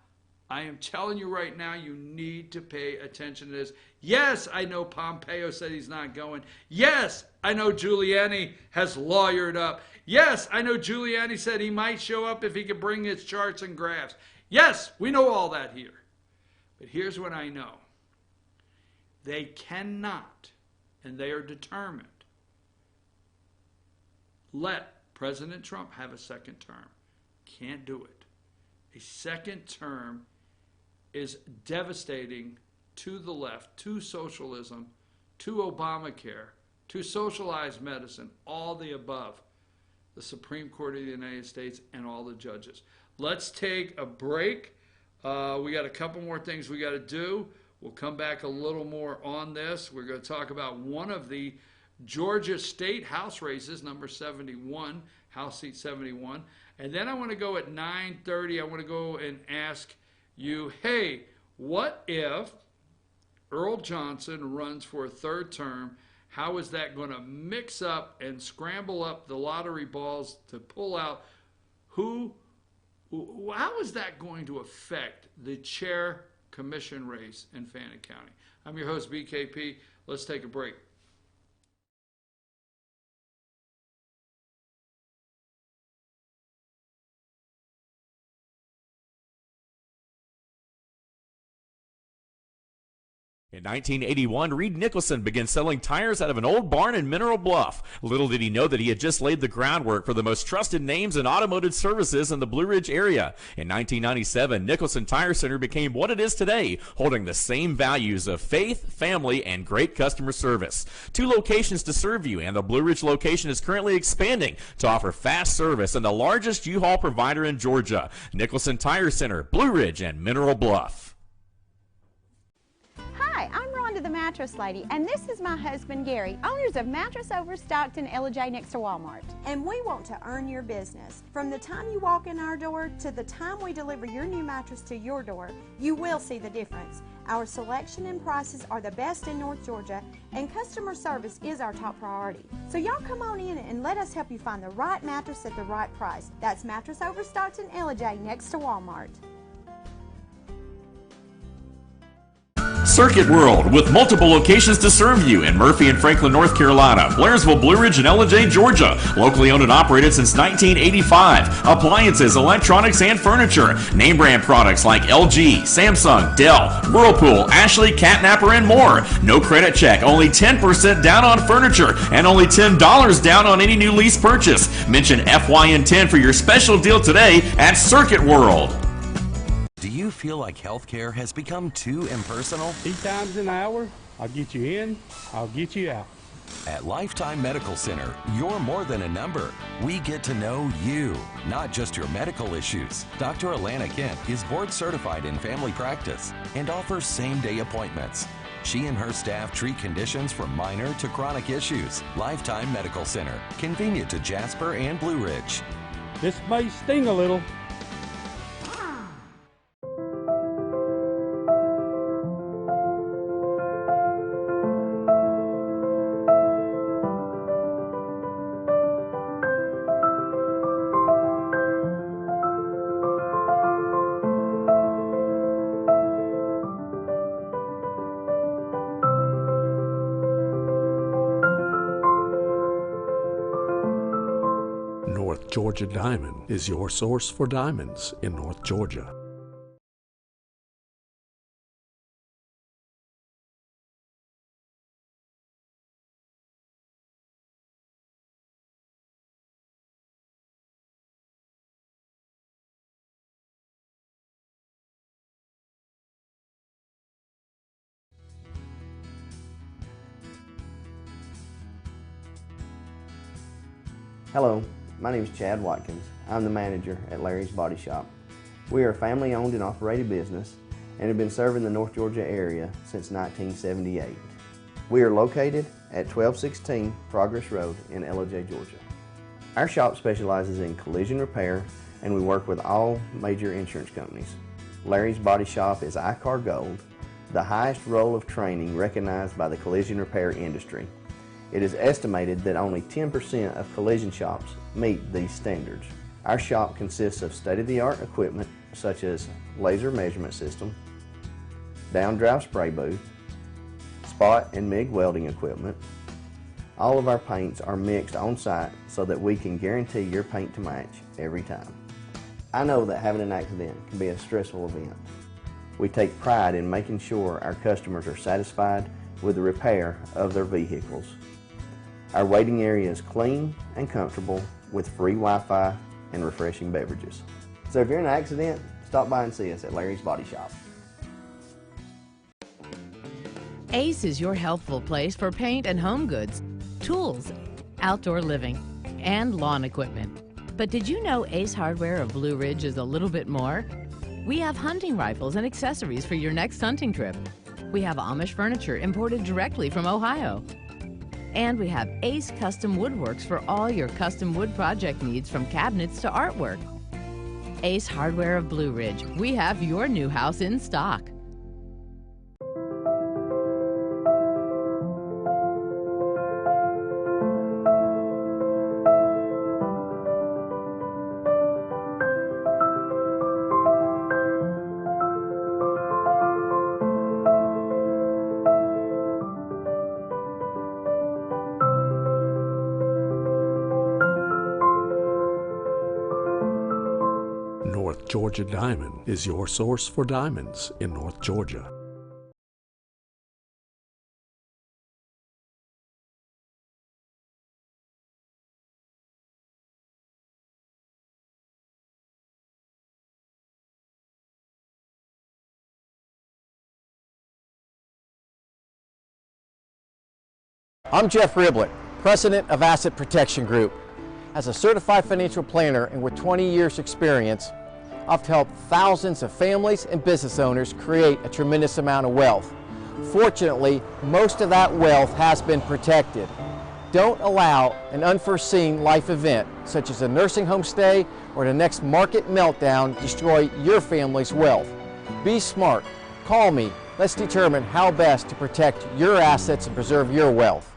I am telling you right now, you need to pay attention to this. Yes, I know Pompeo said he's not going. Yes, I know Giuliani has lawyered up. Yes, I know Giuliani said he might show up if he could bring his charts and graphs. Yes, we know all that here. But here's what I know. They cannot, and they are determined, let President Trump have a second term. Can't do it. A second term is devastating to the left, to socialism, to Obamacare, to socialized medicine, all the above, the Supreme Court of the United States and all the judges. Let's take a break. We got a couple more things we got to do. We'll come back a little more on this. We're going to talk about one of the Georgia State House races, number 71, House seat 71. And then I want to go at 9:30. I want to go and ask you, hey, what if Earl Johnson runs for a 3rd term? How is that going to mix up and scramble up the lottery balls to pull out how is that going to affect the chair commission race in Fannin County? I'm your host, BKP. Let's take a break. In 1981, Reed Nicholson began selling tires out of an old barn in Mineral Bluff. Little did he know that he had just laid the groundwork for the most trusted names in automotive services in the Blue Ridge area. In 1997, Nicholson Tire Center became what it is today, holding the same values of faith, family, and great customer service. 2 locations to serve you, and the Blue Ridge location is currently expanding to offer fast service and the largest U-Haul provider in Georgia. Nicholson Tire Center, Blue Ridge, and Mineral Bluff. Hi, I'm Rhonda the Mattress Lady, and this is my husband Gary, owners of Mattress Overstocked in LJ next to Walmart. And we want to earn your business. From the time you walk in our door to the time we deliver your new mattress to your door, you will see the difference. Our selection and prices are the best in North Georgia, and customer service is our top priority. So y'all come on in and let us help you find the right mattress at the right price. That's Mattress Overstocked in LJ next to Walmart. Circuit World, with multiple locations to serve you in Murphy and Franklin, North Carolina, Blairsville, Blue Ridge, and Ellijay, Georgia. Locally owned and operated since 1985. Appliances, electronics, and furniture. Name brand products like LG, Samsung, Dell, Whirlpool, Ashley, Catnapper, and more. No credit check, only 10% down on furniture, and only $10 down on any new lease purchase. Mention FYN10 for your special deal today at Circuit World. Do you feel like healthcare has become too impersonal? 8 times an hour, I'll get you in, I'll get you out. At Lifetime Medical Center, you're more than a number. We get to know you, not just your medical issues. Dr. Alana Kent is board certified in family practice and offers same-day appointments. She and her staff treat conditions from minor to chronic issues. Lifetime Medical Center, convenient to Jasper and Blue Ridge. This may sting a little. North Georgia Diamond is your source for diamonds in North Georgia. Hello, my name is Chad Watkins. I'm the manager at Larry's Body Shop. We are a family-owned and operated business and have been serving the North Georgia area since 1978. We are located at 1216 Progress Road in LJ, Georgia. Our shop specializes in collision repair and we work with all major insurance companies. Larry's Body Shop is ICAR Gold, the highest role of training recognized by the collision repair industry. It is estimated that only 10% of collision shops meet these standards. Our shop consists of state-of-the-art equipment such as laser measurement system, down-drive spray booth, spot and MIG welding equipment. All of our paints are mixed on-site so that we can guarantee your paint to match every time. I know that having an accident can be a stressful event. We take pride in making sure our customers are satisfied with the repair of their vehicles. Our waiting area is clean and comfortable with free Wi-Fi and refreshing beverages. So if you're in an accident, stop by and see us at Larry's Body Shop. Ace is your healthful place for paint and home goods, tools, outdoor living, and lawn equipment. But did you know Ace Hardware of Blue Ridge is a little bit more? We have hunting rifles and accessories for your next hunting trip. We have Amish furniture imported directly from Ohio. And we have Ace Custom Woodworks for all your custom wood project needs from cabinets to artwork. Ace Hardware of Blue Ridge, we have your new house in stock. North Georgia Diamond is your source for diamonds in North Georgia. I'm Jeff Riblett, President of Asset Protection Group. As a certified financial planner and with 20 years experience, I've helped thousands of families and business owners create a tremendous amount of wealth. Fortunately, most of that wealth has been protected. Don't allow an unforeseen life event, such as a nursing home stay or the next market meltdown, destroy your family's wealth. Be smart. Call me. Let's determine how best to protect your assets and preserve your wealth.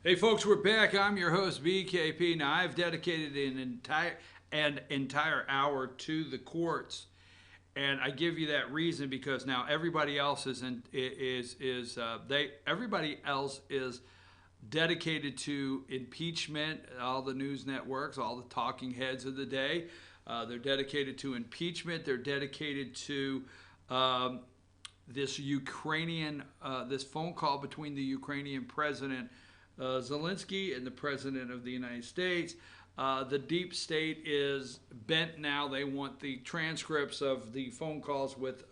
Hey folks, we're back. I'm your host BKP. Now I've dedicated an entire hour to the courts, and I give you that reason because now everybody else everybody else is dedicated to impeachment. All the news networks, all the talking heads of the day, they're dedicated to impeachment. They're dedicated to this phone call between the Ukrainian President Zelensky and the President of the United States. The deep state is bent now. They want the transcripts of the phone calls with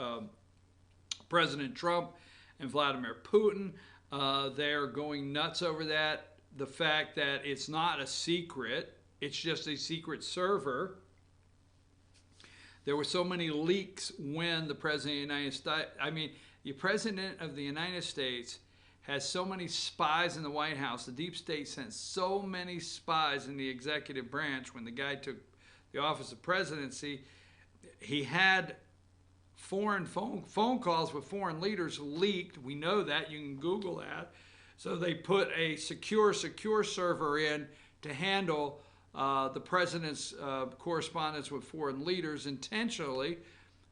President Trump and Vladimir Putin. They're going nuts over that. The fact that it's not a secret, it's just a secret server. There were so many leaks when the President of the United States, the President of the United States has so many spies in the White House. The deep state sent so many spies in the executive branch. When the guy took the office of presidency, he had foreign phone calls with foreign leaders leaked. We know that. You can Google that. So they put a secure server in to handle the president's correspondence with foreign leaders intentionally.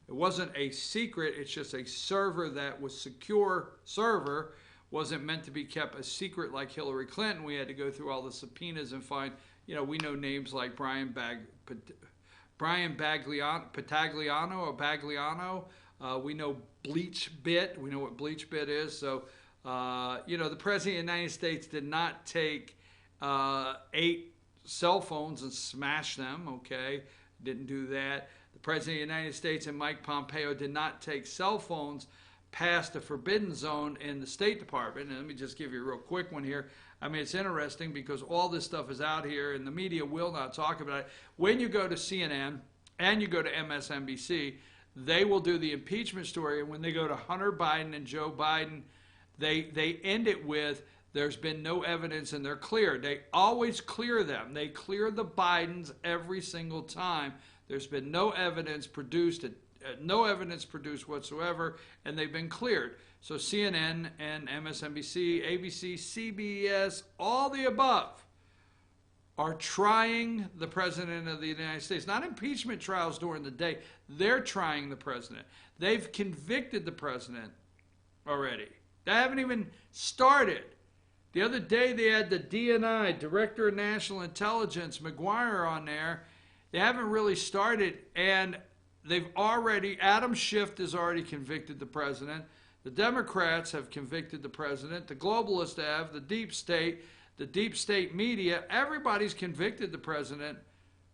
It wasn't a secret. It's just a server that was secure server. Wasn't meant to be kept a secret like Hillary Clinton. We had to go through all the subpoenas and find, we know names like Brian Bagliano. We know BleachBit. We know what BleachBit is. So, the President of the United States did not take 8 cell phones and smash them, okay? Didn't do that. The President of the United States and Mike Pompeo did not take cell phones past the forbidden zone in the State Department. And let me just give you a real quick one here. It's interesting because all this stuff is out here and the media will not talk about it. When you go to CNN and you go to MSNBC, they will do the impeachment story. And when they go to Hunter Biden and Joe Biden, they end it with, there's been no evidence and they're cleared. They always clear them. They clear the Bidens every single time. There's been no evidence produced whatsoever, and they've been cleared. So CNN and MSNBC, ABC, CBS, all the above are trying the President of the United States. Not impeachment trials during the day. They're trying the President. They've convicted the President already. They haven't even started. The other day they had the DNI, Director of National Intelligence, McGuire, on there. They haven't really started, and Adam Schiff has already convicted the President. The Democrats have convicted the President. The globalists have, the deep state media, everybody's convicted the President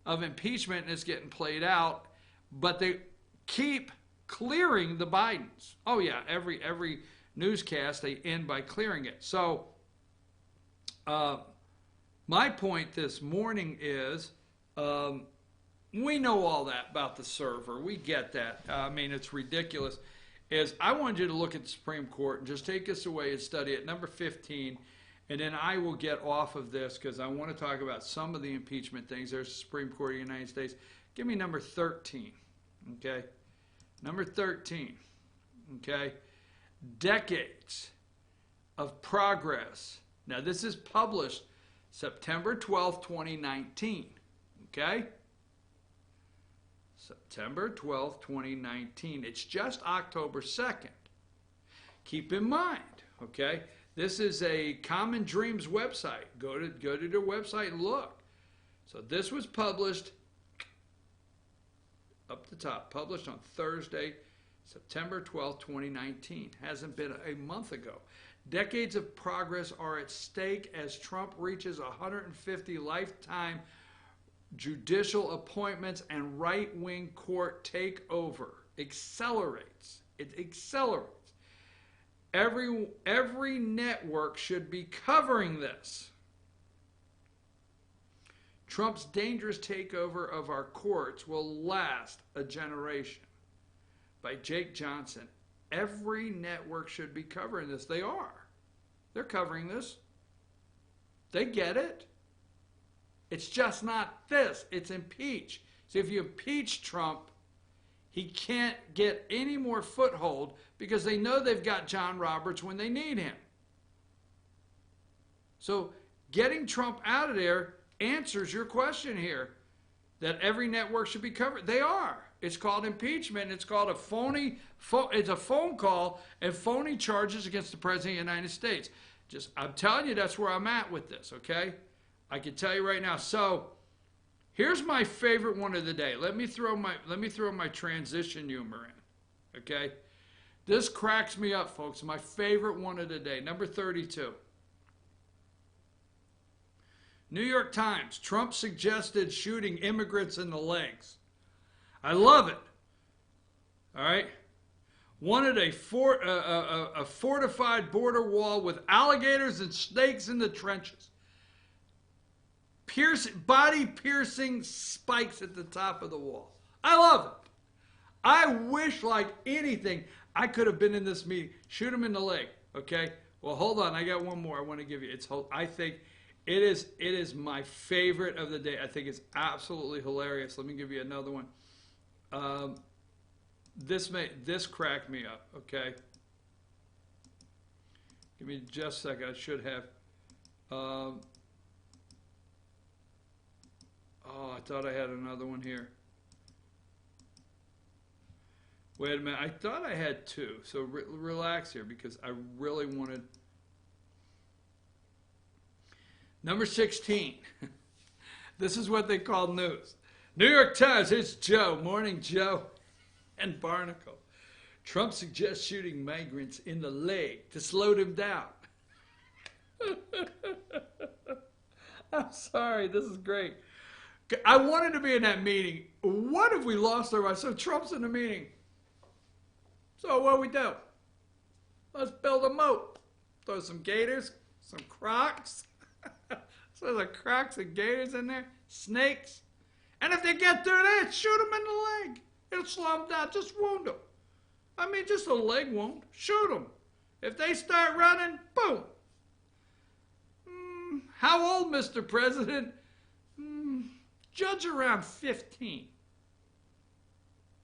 of impeachment, and it's getting played out. But they keep clearing the Bidens. Oh yeah, every newscast they end by clearing it. So my point this morning is, we know all that about the server. We get that. It's ridiculous. I wanted you to look at the Supreme Court and just take us away and study it. Number 15, and then I will get off of this because I want to talk about some of the impeachment things. There's the Supreme Court of the United States. Give me number 13, okay? Number 13, okay? Decades of progress. Now, this is published September 12, 2019, okay? September 12, 2019. It's just October 2nd. Keep in mind, okay, this is a Common Dreams website. Go to their website and look. So this was published up the top, published on Thursday, September 12, 2019. Hasn't been a month ago. Decades of progress are at stake as Trump reaches 150 lifetime judicial appointments and right-wing court takeover. Accelerates. It accelerates. Every network should be covering this. Trump's dangerous takeover of our courts will last a generation. By Jake Johnson. Every network should be covering this. They are. They're covering this. They get it. It's just not this. It's impeach. See, if you impeach Trump, he can't get any more foothold because they know they've got John Roberts when they need him. So getting Trump out of there answers your question here, that every network should be covered. They are. It's called impeachment. It's called it's a phone call and phony charges against the President of the United States. I'm telling you, that's where I'm at with this, okay? I can tell you right now. So here's my favorite one of the day. Let me throw my transition humor in, okay? This cracks me up, folks. My favorite one of the day, number 32. New York Times, Trump suggested shooting immigrants in the legs. I love it. All right? Wanted a fortified border wall with alligators and snakes in the trenches. Body-piercing spikes at the top of the wall. I love it. I wish, like anything, I could have been in this meeting. Shoot him in the leg, okay? Well, hold on. I got one more I want to give you. I think it is my favorite of the day. I think it's absolutely hilarious. Let me give you another one. This cracked me up, okay? Give me just a second. I should have. I thought I had another one here. Wait a minute. I thought I had two. So relax here because I really wanted. Number 16. This is what they call news. New York Times, it's Joe. Morning, Joe. And Barnacle. Trump suggests shooting migrants in the leg to slow them down. I'm sorry. This is great. I wanted to be in that meeting. What if we lost our mind? So Trump's in the meeting. So what do we do? Let's build a moat. Throw some gators, some crocs. So there's crocs and gators in there. Snakes. And if they get through there, shoot them in the leg. It'll slow them down. Just wound them. I mean, just a leg wound. Shoot them. If they start running, boom. How old, Mr. President? Judge around 15.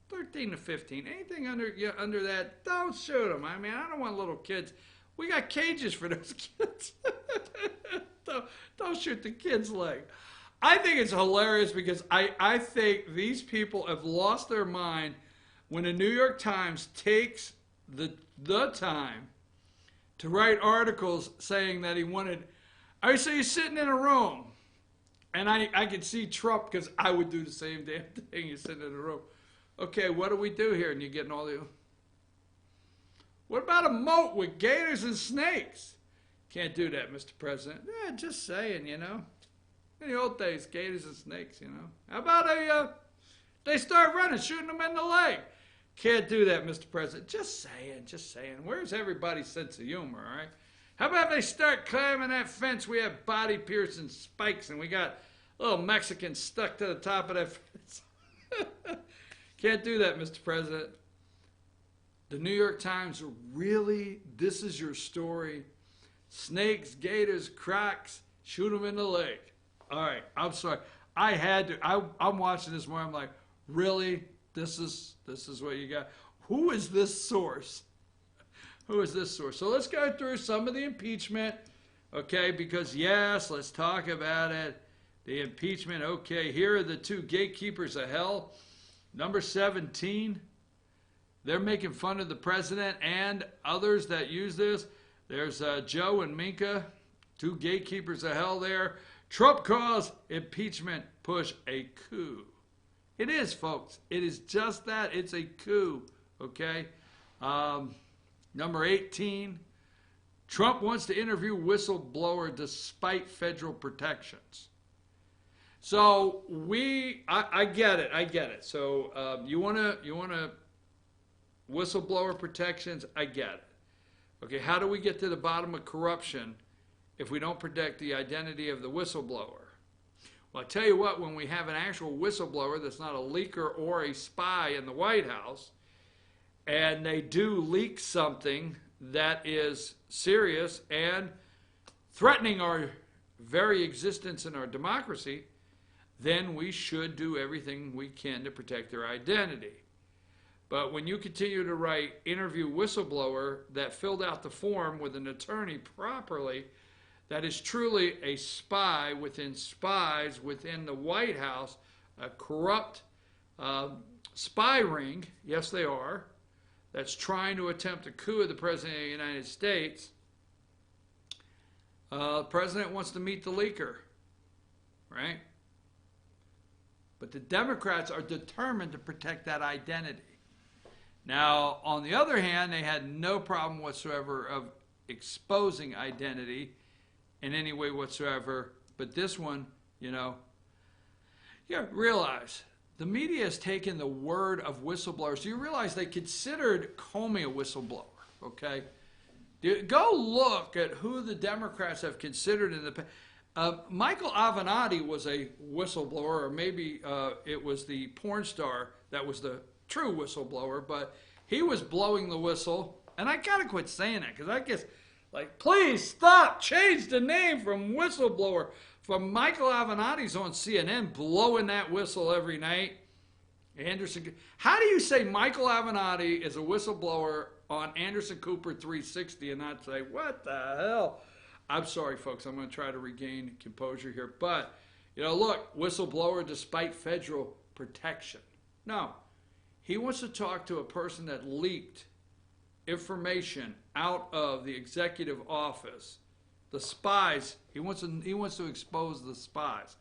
13 to 15. Anything under that, don't shoot them. I mean, I don't want little kids. We got cages for those kids. Don't shoot the kid's leg. I think it's hilarious because I think these people have lost their mind when the New York Times takes the time to write articles saying that he wanted. I say he's sitting in a room, and I can see Trump because I would do the same damn thing. He's sitting in a room. Okay, what do we do here? And you're getting all the. What about a moat with gators and snakes? Can't do that, Mr. President. Yeah, just saying, you know. In the old days, gators and snakes, you know. How about they start running, shooting them in the leg? Can't do that, Mr. President. Just saying. Where's everybody's sense of humor, all right? How about they start climbing that fence? We have body-piercing spikes, and we got little Mexicans stuck to the top of that fence. Can't do that, Mr. President. The New York Times, really? This is your story? Snakes, gators, crocs, shoot them in the leg. All right, I'm sorry. I had to. I'm watching this more. I'm like, really? This is what you got? Who is this source? Who is this source? So let's go through some of the impeachment, okay? Because yes, let's talk about it. The impeachment, okay. Here are the two gatekeepers of hell. Number 17. They're making fun of the president and others that use this. There's Joe and Minka, two gatekeepers of hell there. Trump calls impeachment push a coup. It is, folks. It is just that. It's a coup, okay? Number 18, Trump wants to interview whistleblower despite federal protections. So I get it. So you want to whistleblower protections? I get it. Okay, how do we get to the bottom of corruption if we don't protect the identity of the whistleblower? Well, I tell you what, when we have an actual whistleblower that's not a leaker or a spy in the White House, and they do leak something that is serious and threatening our very existence in our democracy, then we should do everything we can to protect their identity. But when you continue to write interview whistleblower that filled out the form with an attorney properly, that is truly a spy within spies within the White House, a corrupt spy ring, yes they are, that's trying to attempt a coup of the President of the United States. The President wants to meet the leaker, right? But the Democrats are determined to protect that identity. Now, on the other hand, they had no problem whatsoever of exposing identity in any way whatsoever. But this one, you know, you realize the media has taken the word of whistleblowers. Do you realize they considered Comey a whistleblower, okay? Go look at who the Democrats have considered in the past. Michael Avenatti was a whistleblower, or maybe it was the porn star that was the true whistleblower, but he was blowing the whistle. And I got to quit saying that because I guess, like, please stop, change the name from whistleblower. From Michael Avenatti's on CNN blowing that whistle every night. Anderson, how do you say Michael Avenatti is a whistleblower on Anderson Cooper 360 and not say, what the hell? I'm sorry, folks. I'm going to try to regain composure here. But, you know, look, whistleblower despite federal protection. No. He wants to talk to a person that leaked information out of the executive office. The spies, he wants to expose the spies.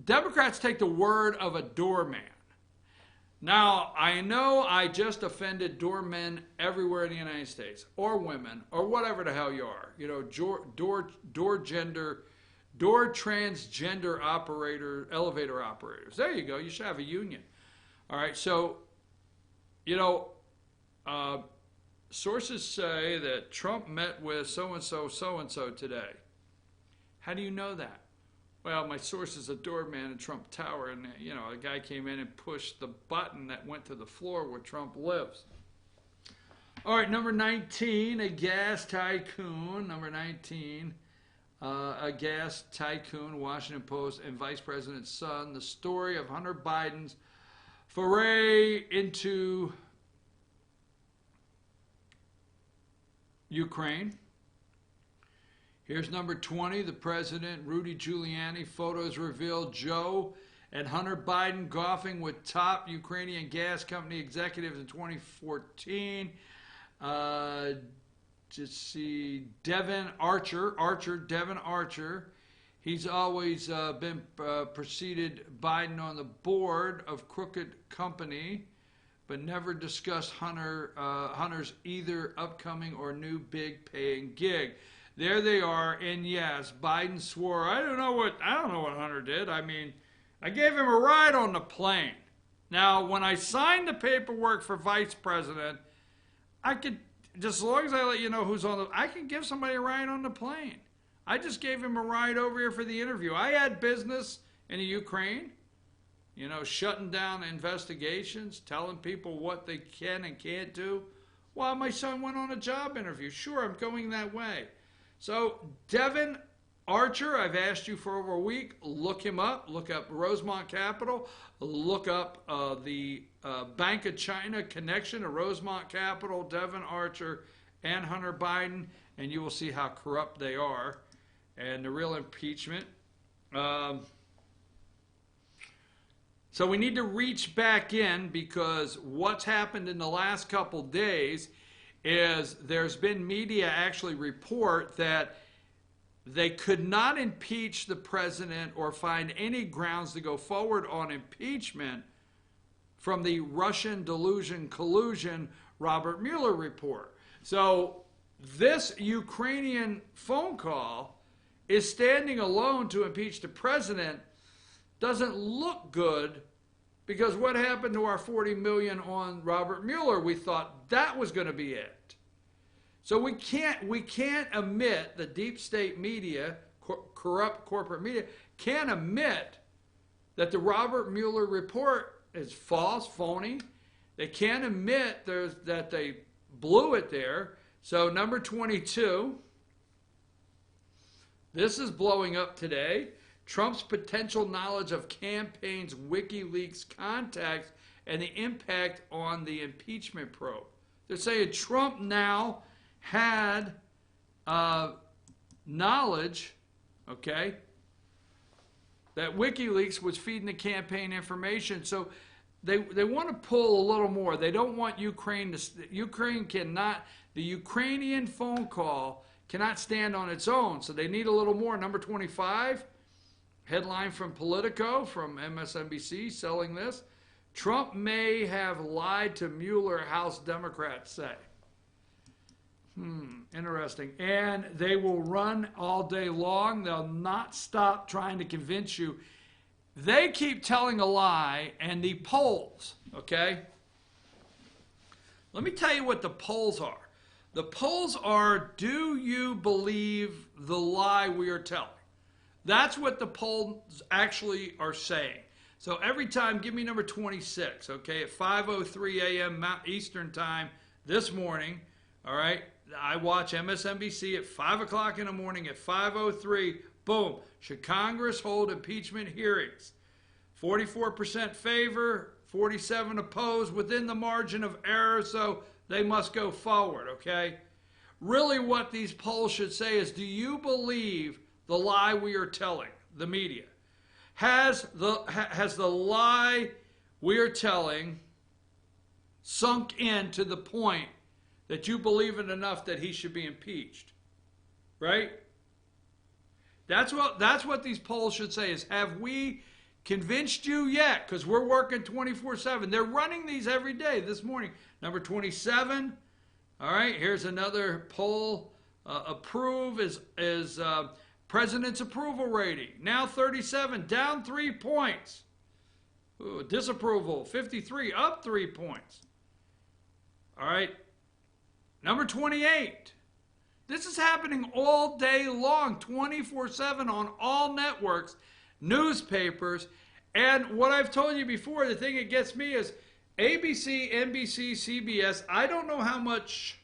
Democrats take the word of a doorman. Now, I know I just offended doormen everywhere in the United States, or women, or whatever the hell you are. You know, door transgender operator, elevator operators. There you go. You should have a union. All right. So, you know, sources say that Trump met with so-and-so today. How do you know that? Well, my source is a doorman in Trump Tower, and, you know, a guy came in and pushed the button that went to the floor where Trump lives. All right, number 19, a gas tycoon. Number 19, a gas tycoon, Washington Post, and Vice President's son. The story of Hunter Biden's foray into Ukraine. Here's number 20, the president, Rudy Giuliani. Photos reveal Joe and Hunter Biden golfing with top Ukrainian gas company executives in 2014. Just see Devin Archer. He's always been preceded Biden on the board of crooked company, but never discussed Hunter's either upcoming or new big paying gig. There they are, and yes, Biden swore. I don't know what Hunter did. I mean, I gave him a ride on the plane. Now, when I signed the paperwork for vice president, I could, just as long as I let you know who's on the, I can give somebody a ride on the plane. I just gave him a ride over here for the interview. I had business in the Ukraine, you know, shutting down investigations, telling people what they can and can't do, while my son went on a job interview. Sure, I'm going that way. So, Devin Archer, I've asked you for over a week. Look him up. Look up Rosemont Capital. Look up the Bank of China connection to Rosemont Capital, Devin Archer, and Hunter Biden, and you will see how corrupt they are and the real impeachment. So we need to reach back in, because what's happened in the last couple days is there's been media actually report that they could not impeach the president or find any grounds to go forward on impeachment from the Russian collusion Robert Mueller report. So this Ukrainian phone call is standing alone to impeach the president. Doesn't look good, because what happened to our $40 million on Robert Mueller? We thought that was going to be it. So we can't admit, the deep state media, corrupt corporate media, can't admit that the Robert Mueller report is false, phony. They can't admit that they blew it there. So number 22, this is blowing up today. Trump's potential knowledge of campaigns, WikiLeaks contacts, and the impact on the impeachment probe. They're saying Trump now had knowledge, okay, that WikiLeaks was feeding the campaign information. So they want to pull a little more. They don't want Ukraine to, Ukraine cannot, the Ukrainian phone call cannot stand on its own. So they need a little more. Number 25, headline from Politico, from MSNBC, selling this. Trump may have lied to Mueller, House Democrats say. Interesting. And they will run all day long. They'll not stop trying to convince you. They keep telling a lie, and the polls, okay? Let me tell you what the polls are. The polls are, do you believe the lie we are telling? That's what the polls actually are saying. So every time, give me number 26, okay, at 5:03 a.m. Eastern time this morning, all right? I watch MSNBC at 5 o'clock in the morning at 5:03. Boom. Should Congress hold impeachment hearings? 44% favor, 47 opposed, within the margin of error, so they must go forward, okay? Really what these polls should say is, do you believe the lie we are telling, the media? Has the lie we are telling sunk in to the point that you believe it enough that he should be impeached? Right? That's what these polls should say is, have we convinced you yet? Because we're working 24/7. They're running these every day. This morning, number 27. All right, here's another poll. Approve is president's approval rating. Now 37, down 3 points. Ooh, disapproval, 53, up 3 points. All right. Number 28. This is happening all day long, 24/7 on all networks, newspapers. And what I've told you before, the thing that gets me is ABC, NBC, CBS. I don't know how much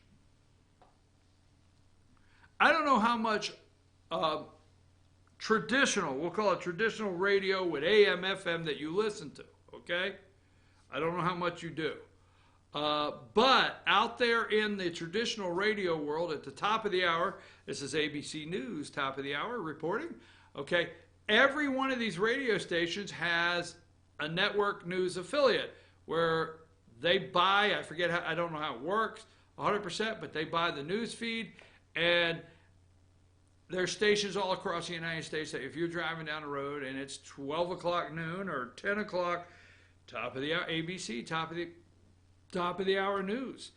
traditional, we'll call it traditional radio with AM, FM that you listen to, okay? I don't know how much you do. But out there in the traditional radio world, at the top of the hour, this is ABC News, top of the hour reporting, okay? Every one of these radio stations has a network news affiliate where they buy, I don't know how it works 100%, but they buy the news feed, and there's stations all across the United States that if you're driving down the road and it's 12 o'clock noon or 10 o'clock, top of the hour, ABC, top of the hour news.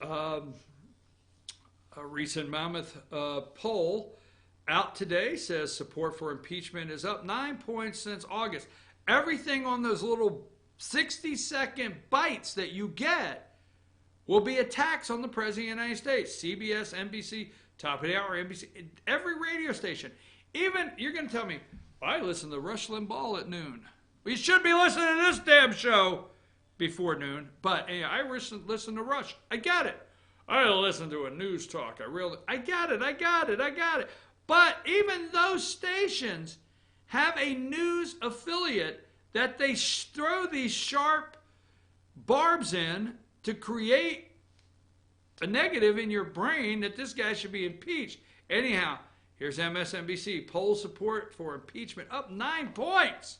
A recent Monmouth poll out today says support for impeachment is up 9 points since August. Everything on those little 60-second bites that you get will be attacks on the President of the United States. CBS, NBC, top of the hour, NBC, every radio station. Even, you're going to tell me, I listen to Rush Limbaugh at noon. We should be listening to this damn show before noon. But hey, I listen to Rush. I got it. I listen to a news talk. I got it. But even those stations have a news affiliate that they throw these sharp barbs in to create a negative in your brain that this guy should be impeached. Anyhow, here's MSNBC. Poll support for impeachment up 9 points.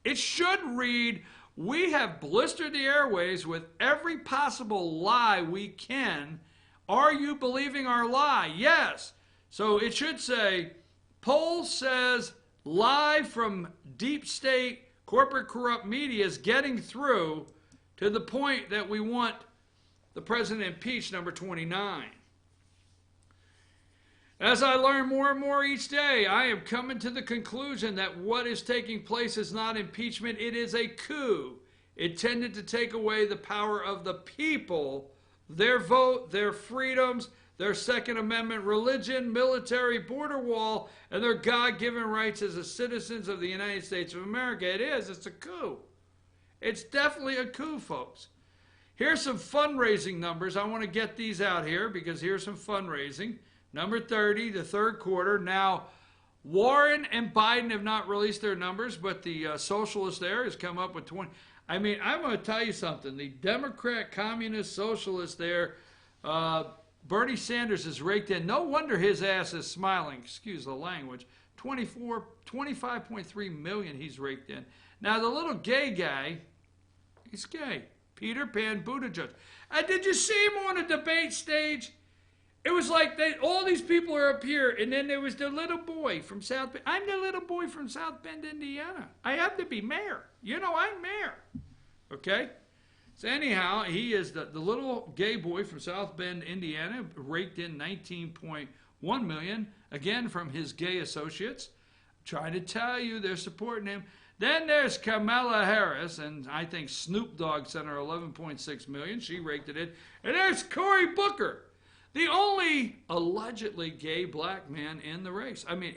It should read, we have blistered the airways with every possible lie we can. Are you believing our lie? Yes. So it should say, poll says lie from deep state corporate corrupt media is getting through to the point that we want the president impeached, number 29. As I learn more and more each day, I am coming to the conclusion that what is taking place is not impeachment, it is a coup intended to take away the power of the people, their vote, their freedoms, their Second Amendment, religion, military, border wall, and their God-given rights as the citizens of the United States of America. It is. It's a coup. It's definitely a coup, folks. Here's some fundraising numbers. I want to get these out here because here's some fundraising. Number 30, the third quarter. Now, Warren and Biden have not released their numbers, but the socialist there has come up with 20. I mean, I'm going to tell you something. The Democrat, Communist, Socialist there, Bernie Sanders is raked in. No wonder his ass is smiling. Excuse the language. 25.3 million he's raked in. Now, the little gay guy, he's gay. Peter Pan Buttigieg. And did you see him on a debate stage? It was like all these people are up here, and then there was the little boy from South Bend. I'm the little boy from South Bend, Indiana. I have to be mayor. You know, I'm mayor. Okay? So anyhow, he is the little gay boy from South Bend, Indiana, raked in 19.1 million, again from his gay associates. I'm trying to tell you, they're supporting him. Then there's Kamala Harris, and I think Snoop Dogg sent her 11.6 million. She raked it in. And there's Cory Booker, the only allegedly gay black man in the race. I mean,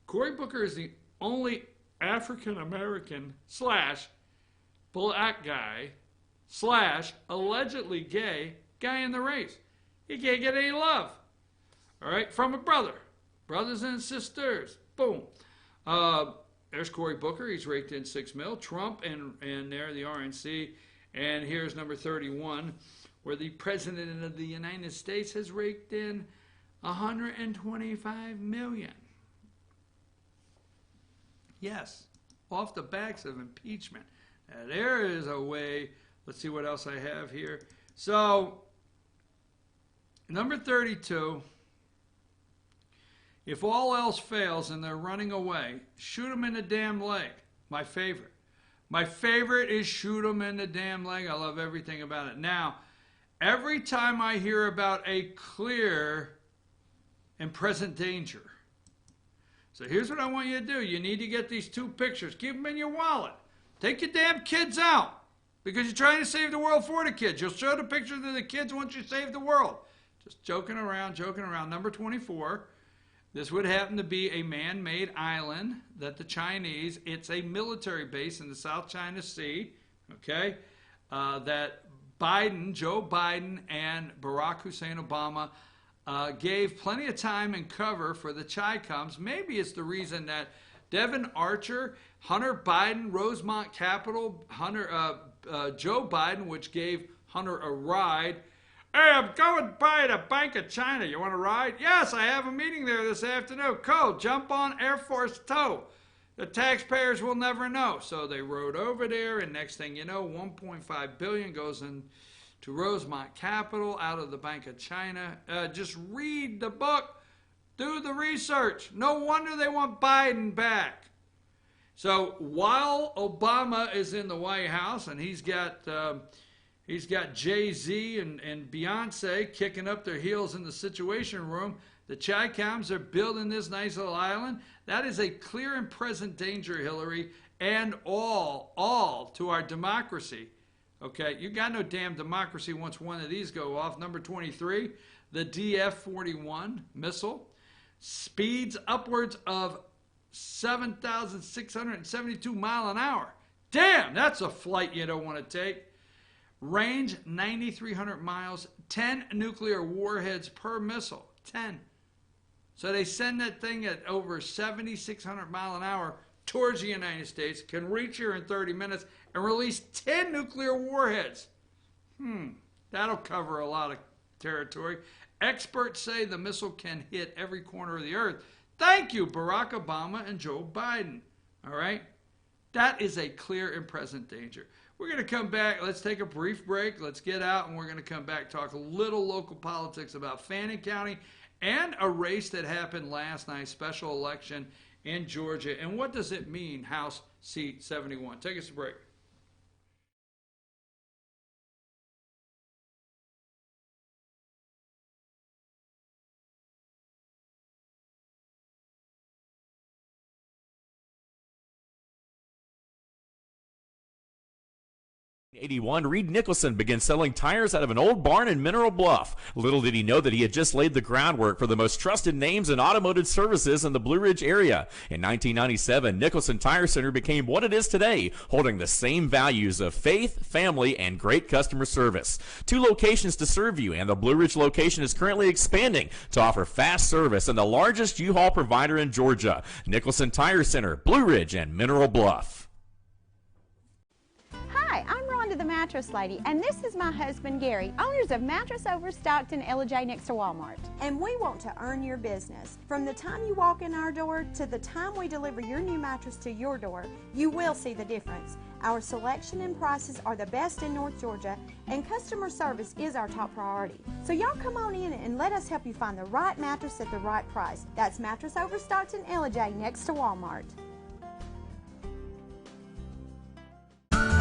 Cory Booker is the only African-American / black guy / allegedly gay guy in the race. He can't get any love. All right, from a brother. Brothers and sisters. Boom. There's Cory Booker. He's raked in 6 mil. Trump and there, the RNC. And here's number 31, where the President of the United States has raked in 125 million. Yes, off the backs of impeachment. Now, there is a way. Let's see what else I have here. So, number 32, if all else fails and they're running away, shoot them in the damn leg. My favorite. My favorite is shoot them in the damn leg. I love everything about it. Now, every time I hear about a clear and present danger. So here's what I want you to do. You need to get these 2 pictures. Keep them in your wallet. Take your damn kids out because you're trying to save the world for the kids. You'll show the pictures of the kids once you save the world. Just joking around, joking around. Number 24. This would happen to be a man-made island that the Chinese, it's a military base in the South China Sea, okay, that Joe Biden and Barack Hussein Obama gave plenty of time and cover for the Chi-Coms. Maybe it's the reason that Devin Archer, Hunter Biden, Rosemont Capital, Joe Biden, which gave Hunter a ride. Hey, I'm going by the Bank of China. You want to ride? Yes, I have a meeting there this afternoon. Cool, jump on Air Force Toe. The taxpayers will never know. So they rode over there, and next thing you know, 1.5 billion goes into Rosemont Capital out of the Bank of China. Just read the book. Do the research. No wonder they want Biden back. So while Obama is in the White House, and he's got Jay-Z and Beyonce kicking up their heels in the Situation Room, the Chi-Coms are building this nice little island. That is a clear and present danger, Hillary, and all to our democracy. Okay, you got no damn democracy once one of these go off. Number 23, the DF-41 missile speeds upwards of 7,672 miles an hour. Damn, that's a flight you don't want to take. Range 9,300 miles, 10 nuclear warheads per missile. 10. So they send that thing at over 7,600 miles an hour towards the United States, can reach here in 30 minutes, and release 10 nuclear warheads. That'll cover a lot of territory. Experts say the missile can hit every corner of the earth. Thank you, Barack Obama and Joe Biden. All right? That is a clear and present danger. We're going to come back. Let's take a brief break. Let's get out, and we're going to come back, talk a little local politics about Fannin County and a race that happened last night, special election in Georgia. And what does it mean, House Seat 71? Take us a break. '81, Reed Nicholson began selling tires out of an old barn in Mineral Bluff. Little did he know that he had just laid the groundwork for the most trusted names in automotive services in the Blue Ridge area. In 1997, Nicholson Tire Center became what it is today, holding the same values of faith, family, and great customer service. 2 locations to serve you, and the Blue Ridge location is currently expanding to offer fast service and the largest U-Haul provider in Georgia. Nicholson Tire Center, Blue Ridge, and Mineral Bluff. Hi, I'm Rhonda to the Mattress Lady, and this is my husband Gary, owners of Mattress Overstocked in LJ next to Walmart. And we want to earn your business. From the time you walk in our door to the time we deliver your new mattress to your door, you will see the difference. Our selection and prices are the best in North Georgia, and customer service is our top priority. So y'all come on in and let us help you find the right mattress at the right price. That's Mattress Overstocked in LJ next to Walmart.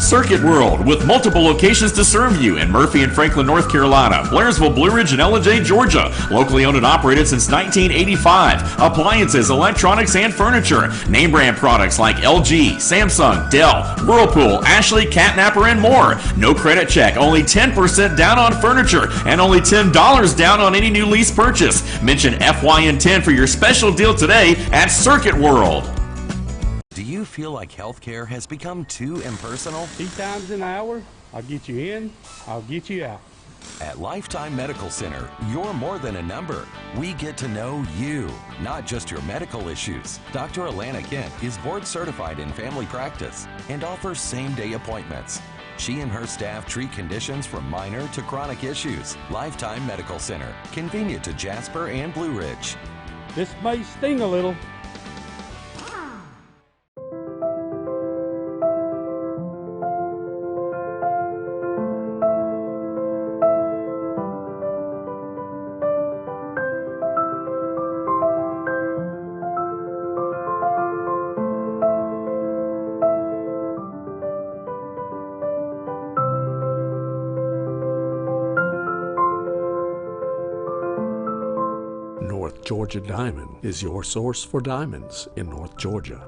Circuit World, with multiple locations to serve you in Murphy and Franklin, North Carolina, Blairsville, Blue Ridge, and Ellijay, Georgia. Locally owned and operated since 1985. Appliances, electronics, and furniture. Name brand products like LG, Samsung, Dell, Whirlpool, Ashley, Catnapper, and more. No credit check, only 10% down on furniture, and only $10 down on any new lease purchase. Mention FYN10 for your special deal today at Circuit World. Do you feel like healthcare has become too impersonal? 3 times an hour, I'll get you in, I'll get you out. At Lifetime Medical Center, you're more than a number. We get to know you, not just your medical issues. Dr. Alana Kent is board certified in family practice and offers same-day appointments. She and her staff treat conditions from minor to chronic issues. Lifetime Medical Center, convenient to Jasper and Blue Ridge. This may sting a little. North Georgia Diamond is your source for diamonds in North Georgia.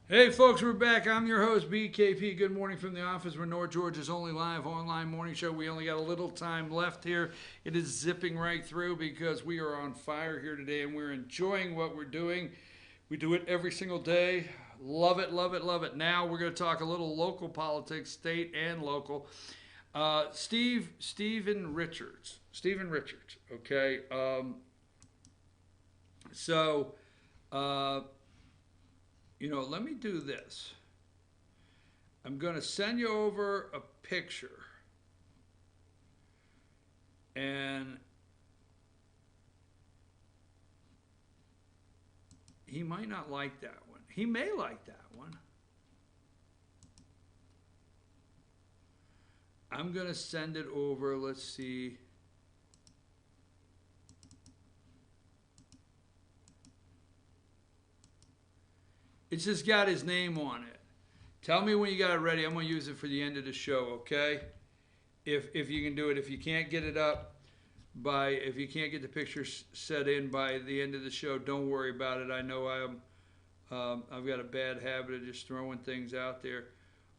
Hey folks, we're back. I'm your host, BKP. Good morning from the office. We're North Georgia's only live online morning show. We only got a little time left here. It is zipping right through because we are on fire here today and we're enjoying what we're doing. We do it every single day. Love it, love it, love it. Now we're going to talk a little local politics, state and local. Stephen Richards, okay? Let me do this. I'm going to send you over a picture. And he might not like that one. He may like that one. I'm going to send it over. Let's see. It's just got his name on it. Tell me when you got it ready. I'm going to use it for the end of the show, okay? If you can do it. If you can't get it up if you can't get the picture set in by the end of the show, don't worry about it. I know I've got a bad habit of just throwing things out there.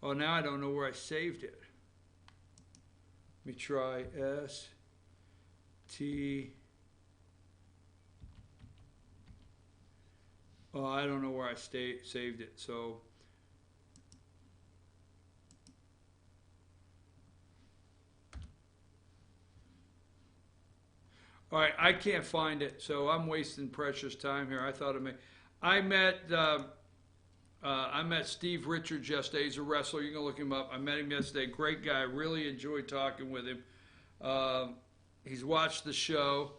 Oh, now I don't know where I saved it. Let me try S-T... Oh, I don't know where I saved it, so All right, I can't find it, so I'm wasting precious time here. I thought I met Steve Richards yesterday. He's a wrestler. You can look him up. I met him yesterday. Great guy. Really enjoyed talking with him. He's watched the show.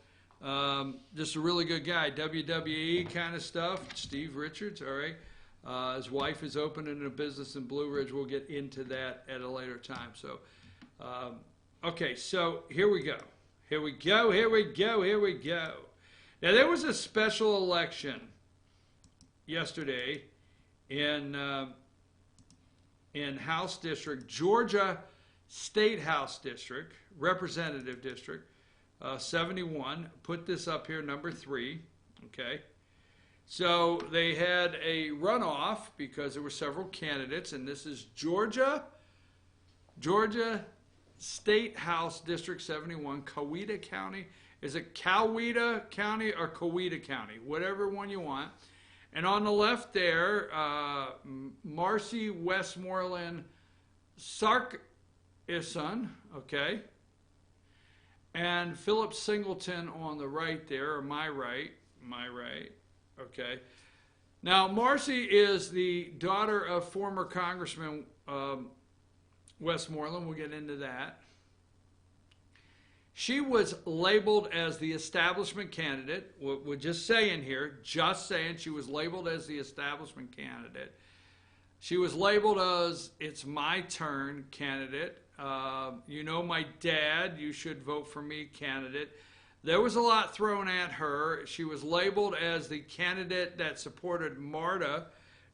Just a really good guy. WWE kind of stuff. Steve Richards, all right. His wife is opening a business in Blue Ridge. We'll get into that at a later time. So, okay, so here we go. Here we go. Now, there was a special election yesterday in House District, Georgia State House District, Representative District, 71. Put this up here, number 3, okay? So they had a runoff because there were several candidates, and this is Georgia State House District 71, Coweta County. Is it Coweta County or Coweta County? Whatever one you want. And on the left there, Marcy Westmoreland Sarkisson, okay? And Philip Singleton on the right there, or my right, okay? Now, Marcy is the daughter of former Congressman Westmoreland. We'll get into that. She was labeled as the establishment candidate. We're just saying here, she was labeled as the establishment candidate. She was labeled as it's my turn candidate. You know my dad, you should vote for me candidate. There was a lot thrown at her. She was labeled as the candidate that supported MARTA.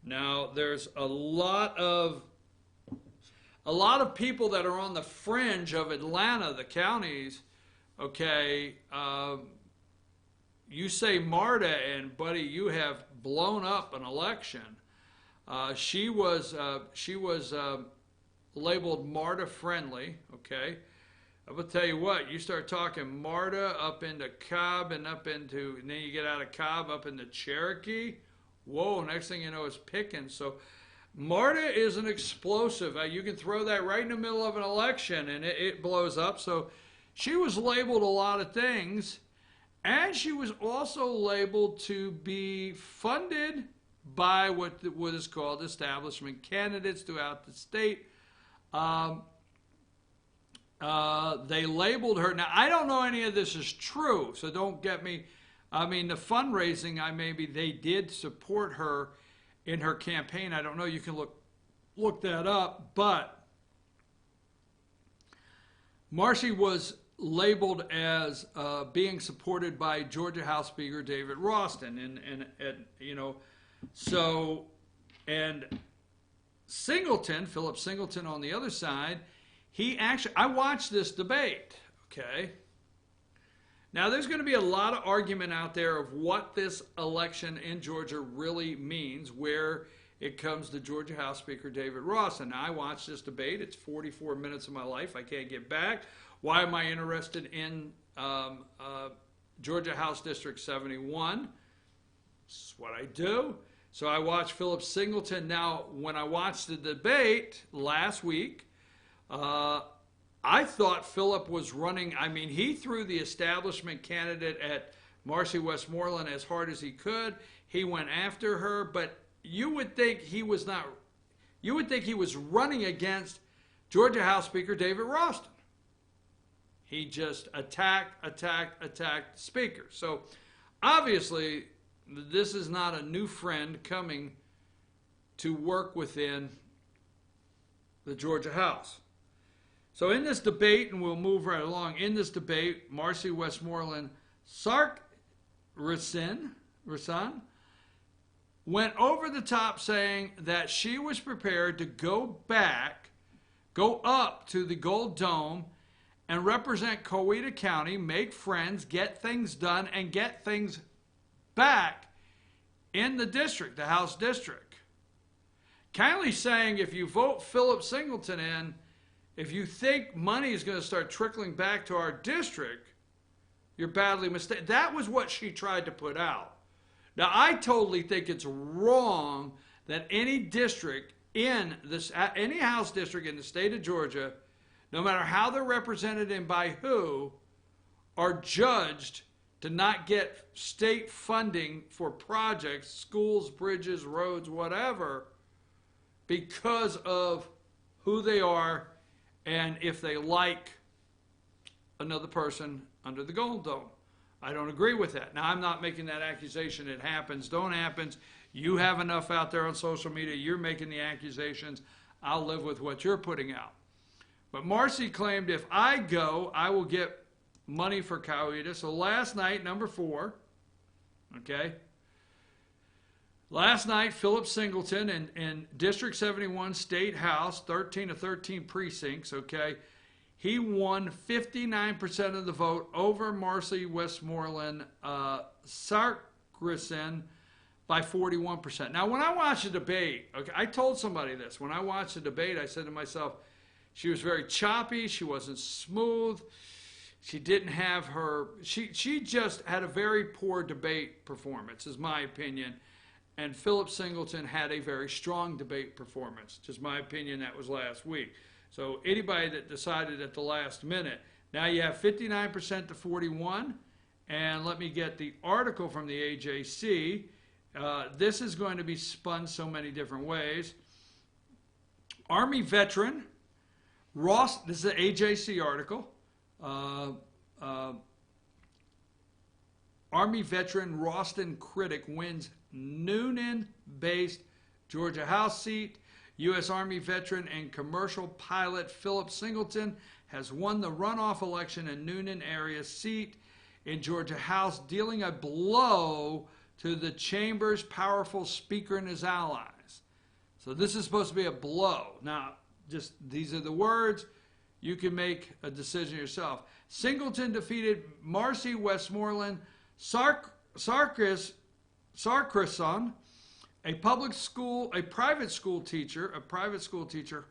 Now, there's a lot of people that are on the fringe of Atlanta, the counties. Okay, you say MARTA, and buddy, you have blown up an election. She was labeled MARTA friendly. Okay, I'm gonna tell you what. You start talking MARTA up into Cobb and then you get out of Cobb up into Cherokee. Whoa! Next thing you know, it's Pickens. So MARTA is an explosive. You can throw that right in the middle of an election, and it blows up. So she was labeled a lot of things, and she was also labeled to be funded by what is called establishment candidates throughout the state. They labeled her. Now, I don't know any of this is true, so don't get me. I mean, the fundraising, they did support her in her campaign. I don't know. You can look that up, but Marcy was labeled as being supported by Georgia House Speaker David Ralston, and Singleton, Philip Singleton on the other side, I watched this debate, okay? Now, there's going to be a lot of argument out there of what this election in Georgia really means, where it comes to Georgia House Speaker David Ralston. Now, I watched this debate. It's 44 minutes of my life. I can't get back. Why am I interested in Georgia House District 71? This is what I do. So I watched Philip Singleton. Now, when I watched the debate last week, I thought Philip was running. I mean, he threw the establishment candidate at Marcy Westmoreland as hard as he could. He went after her, but you would think he was not. You would think he was running against Georgia House Speaker David Ralston. He just attacked the speaker. So obviously, this is not a new friend coming to work within the Georgia House. So in this debate, and we'll move right along, in this debate, Marcy Westmoreland Sarkisson went over the top saying that she was prepared to go up to the Gold Dome and represent Coweta County, make friends, get things done, and get things back in the district, the House district. Kindly saying if you vote Philip Singleton in, if you think money is going to start trickling back to our district, you're badly mistaken. That was what she tried to put out. Now, I totally think it's wrong that any district in this, any House district in the state of Georgia, no matter how they're represented and by who, are judged to not get state funding for projects, schools, bridges, roads, whatever, because of who they are and if they like another person under the Golden Dome. I don't agree with that. Now, I'm not making that accusation. It happens, don't happen. You have enough out there on social media. You're making the accusations. I'll live with what you're putting out. But Marcy claimed if I go, I will get money for Coweta. So last night, number 4, okay? Last night, Philip Singleton in District 71 State House, 13 of 13 precincts, okay? He won 59% of the vote over Marcy Westmoreland Sarkisson by 41%. Now, when I watched the debate, okay, I told somebody this. When I watched the debate, I said to myself, she was very choppy. She wasn't smooth. She didn't have her, she just had a very poor debate performance, is my opinion. And Philip Singleton had a very strong debate performance, just my opinion. That was last week. So anybody that decided at the last minute, now you have 59% to 41. And let me get the article from the AJC. This is going to be spun so many different ways. Army veteran Ross, this is an AJC article. Army veteran Ralston Critic wins Noonan-based Georgia House seat. U.S. Army veteran and commercial pilot Philip Singleton has won the runoff election in Noonan area seat in Georgia House, dealing a blow to the chamber's powerful speaker and his allies. So this is supposed to be a blow. Now, just these are the words. You can make a decision yourself. Singleton defeated Marcy Westmoreland Sarkisson, a private school teacher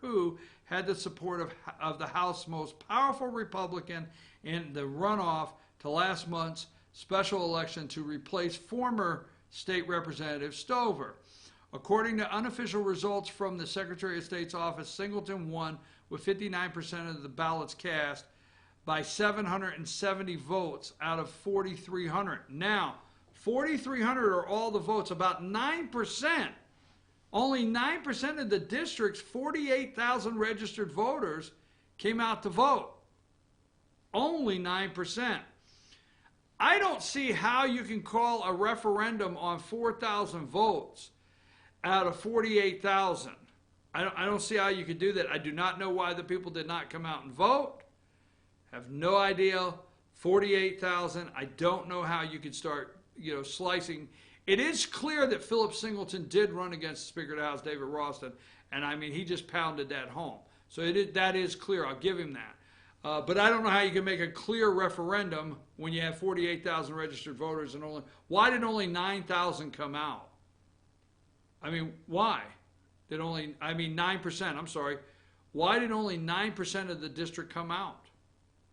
who had the support of the House's most powerful Republican in the runoff to last month's special election to replace former State Representative Stover. According to unofficial results from the Secretary of State's office, Singleton won with 59% of the ballots cast by 770 votes out of 4,300. Now, 4,300 are all the votes, about 9%. Only 9% of the district's 48,000 registered voters came out to vote. Only 9%. I don't see how you can call a referendum on 4,000 votes out of 48,000. I don't see how you could do that. I do not know why the people did not come out and vote. Have no idea. 48,000. I don't know how you could start, slicing. It is clear that Philip Singleton did run against the Speaker of the House, David Ralston, and I mean, he just pounded that home. So that is clear. I'll give him that. But I don't know how you can make a clear referendum when you have 48,000 registered voters and why did only 9,000 come out? I mean, why? 9%, I'm sorry. Why did only 9% of the district come out?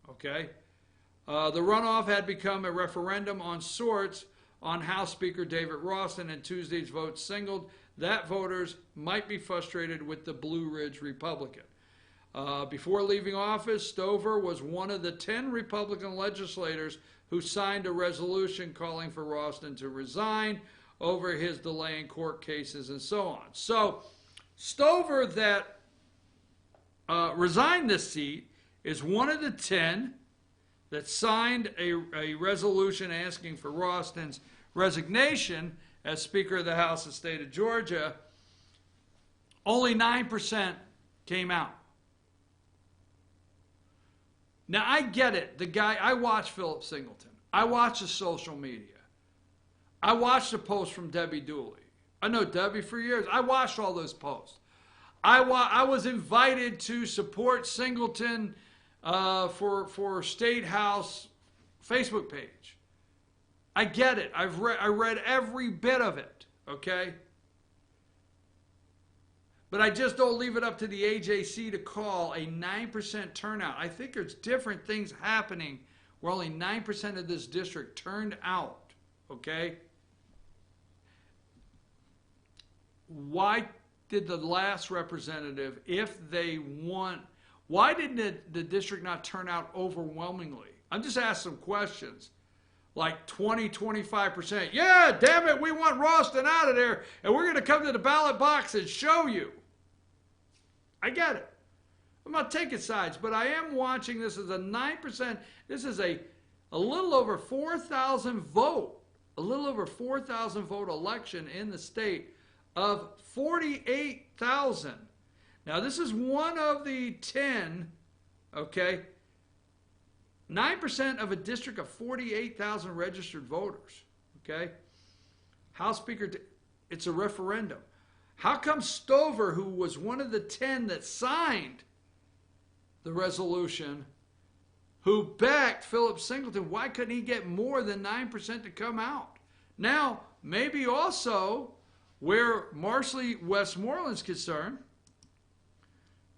Okay. The runoff had become a referendum on sorts on House Speaker David Ralston, and Tuesday's vote signaled that voters might be frustrated with the Blue Ridge Republican. Before leaving office, Stover was one of the 10 Republican legislators who signed a resolution calling for Ralston to resign over his delay in court cases and so on. So Stover that resigned this seat is one of the 10 that signed a resolution asking for Ralston's resignation as Speaker of the House of the State of Georgia. Only 9% came out. Now, I get it. I watch Philip Singleton. I watch the social media. I watched the post from Debbie Dooley. I know Debbie for years. I watched all those posts. I was invited to support Singleton for State House Facebook page. I get it. I read every bit of it, okay? But I just don't leave it up to the AJC to call a 9% turnout. I think there's different things happening where only 9% of this district turned out, okay? Why did the last representative, if they want, why didn't the district not turn out overwhelmingly? I'm just asking some questions. like 20, 25%. Yeah, damn it, we want Ralston out of there, and we're going to come to the ballot box and show you. I get it. I'm not taking sides, but I am watching this as a 9%. This is a little over 4,000 vote, a little over 4,000 vote election in the state of 48,000. Now, this is one of the 10, okay? 9% of a district of 48,000 registered voters, okay? House Speaker, it's a referendum. How come Stover, who was one of the 10 that signed the resolution, who backed Philip Singleton, why couldn't he get more than 9% to come out? Now, maybe also where Marcy Westmoreland's concerned,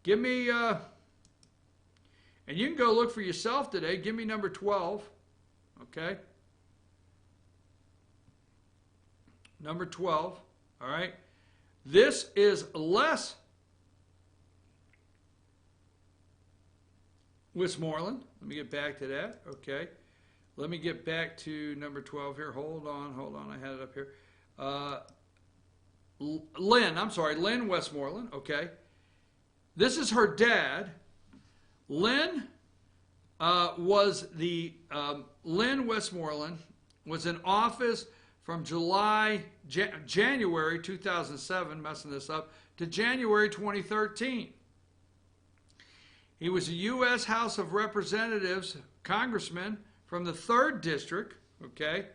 give me, and you can go look for yourself today, give me number 12, okay? Number 12, all right? This is less Westmoreland. Let me get back to that, okay? Let me get back to number 12 here. Hold on, I had it up here. Lynn Westmoreland, okay? This is her dad. Lynn Lynn Westmoreland was in office from January 2007, messing this up, to January 2013. He was a U.S. House of Representatives congressman from the 3rd District, okay?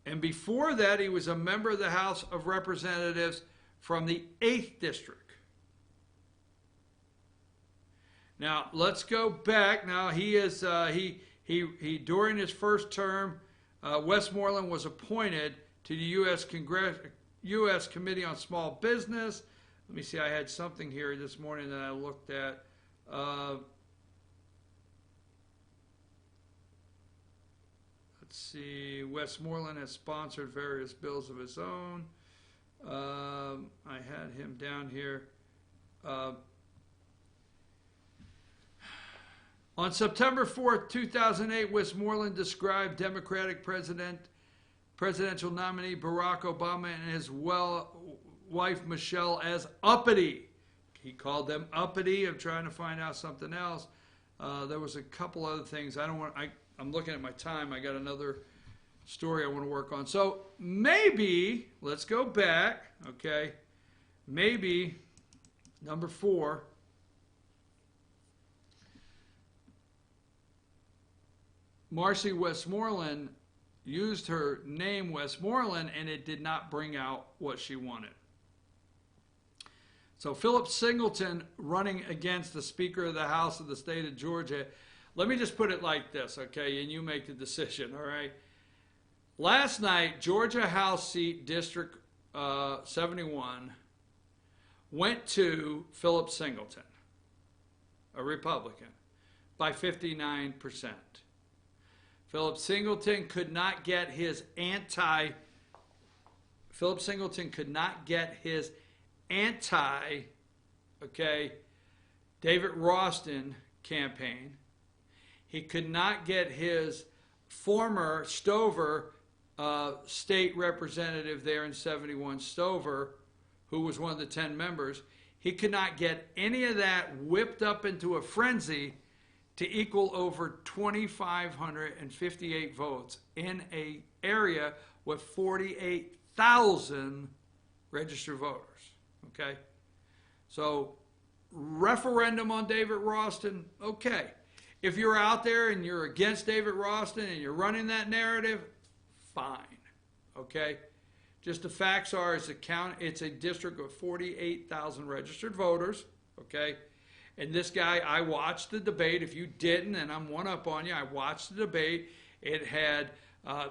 And before that, he was a member of the House of Representatives from the 8th District. Now, let's go back. Now, he is, during his first term, Westmoreland was appointed to the U.S. Committee on Small Business. Let me see, I had something here this morning that I looked at. Let's see, Westmoreland has sponsored various bills of his own. I had him down here. On September 4th, 2008, Westmoreland described Democratic presidential nominee Barack Obama and his wife Michelle as uppity. He called them uppity. I'm trying to find out something else. There was a couple other things. I'm looking at my time. I got another story I want to work on. So maybe, let's go back, okay? Maybe, number 4, Marcy Westmoreland used her name Westmoreland and it did not bring out what she wanted. So Philip Singleton running against the Speaker of the House of the state of Georgia. Let me just put it like this, okay, and you make the decision, all right? Last night, Georgia House seat District 71 went to Philip Singleton, a Republican, by 59%. Philip Singleton could not get his David Ralston campaign. He could not get his former Stover state representative there in 71, Stover, who was one of the 10 members. He could not get any of that whipped up into a frenzy to equal over 2,558 votes in an area with 48,000 registered voters, okay? So, referendum on David Ralston, okay. If you're out there and you're against David Ralston and you're running that narrative, fine, okay? Just the facts are, it's a district of 48,000 registered voters, okay? And this guy, I watched the debate. If you didn't, and I'm one up on you, I watched the debate. It had,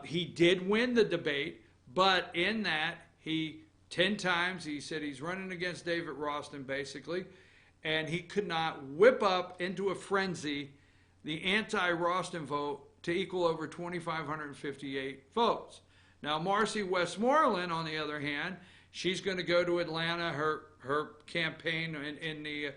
he did win the debate, but in that, 10 times, he said he's running against David Ralston, basically, and he could not whip up into a frenzy the anti-Ralston vote to equal over 2,558 votes. Now, Marcy Westmoreland, on the other hand, she's going to go to Atlanta. Her campaign in the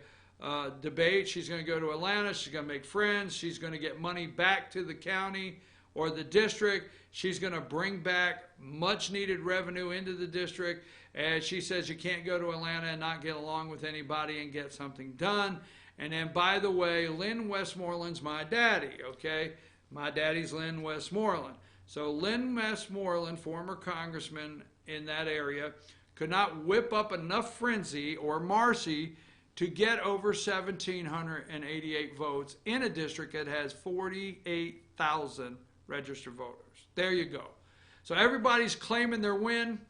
debate, she's going to go to Atlanta. She's going to make friends. She's going to get money back to the county or the district. She's going to bring back much needed revenue into the district. And she says you can't go to Atlanta and not get along with anybody and get something done. And then, by the way, Lynn Westmoreland's my daddy, okay? My daddy's Lynn Westmoreland. So Lynn Westmoreland, former congressman in that area, could not whip up enough frenzy, or Marcy, to get over 1,788 votes in a district that has 48,000 registered voters. There you go. So everybody's claiming their win.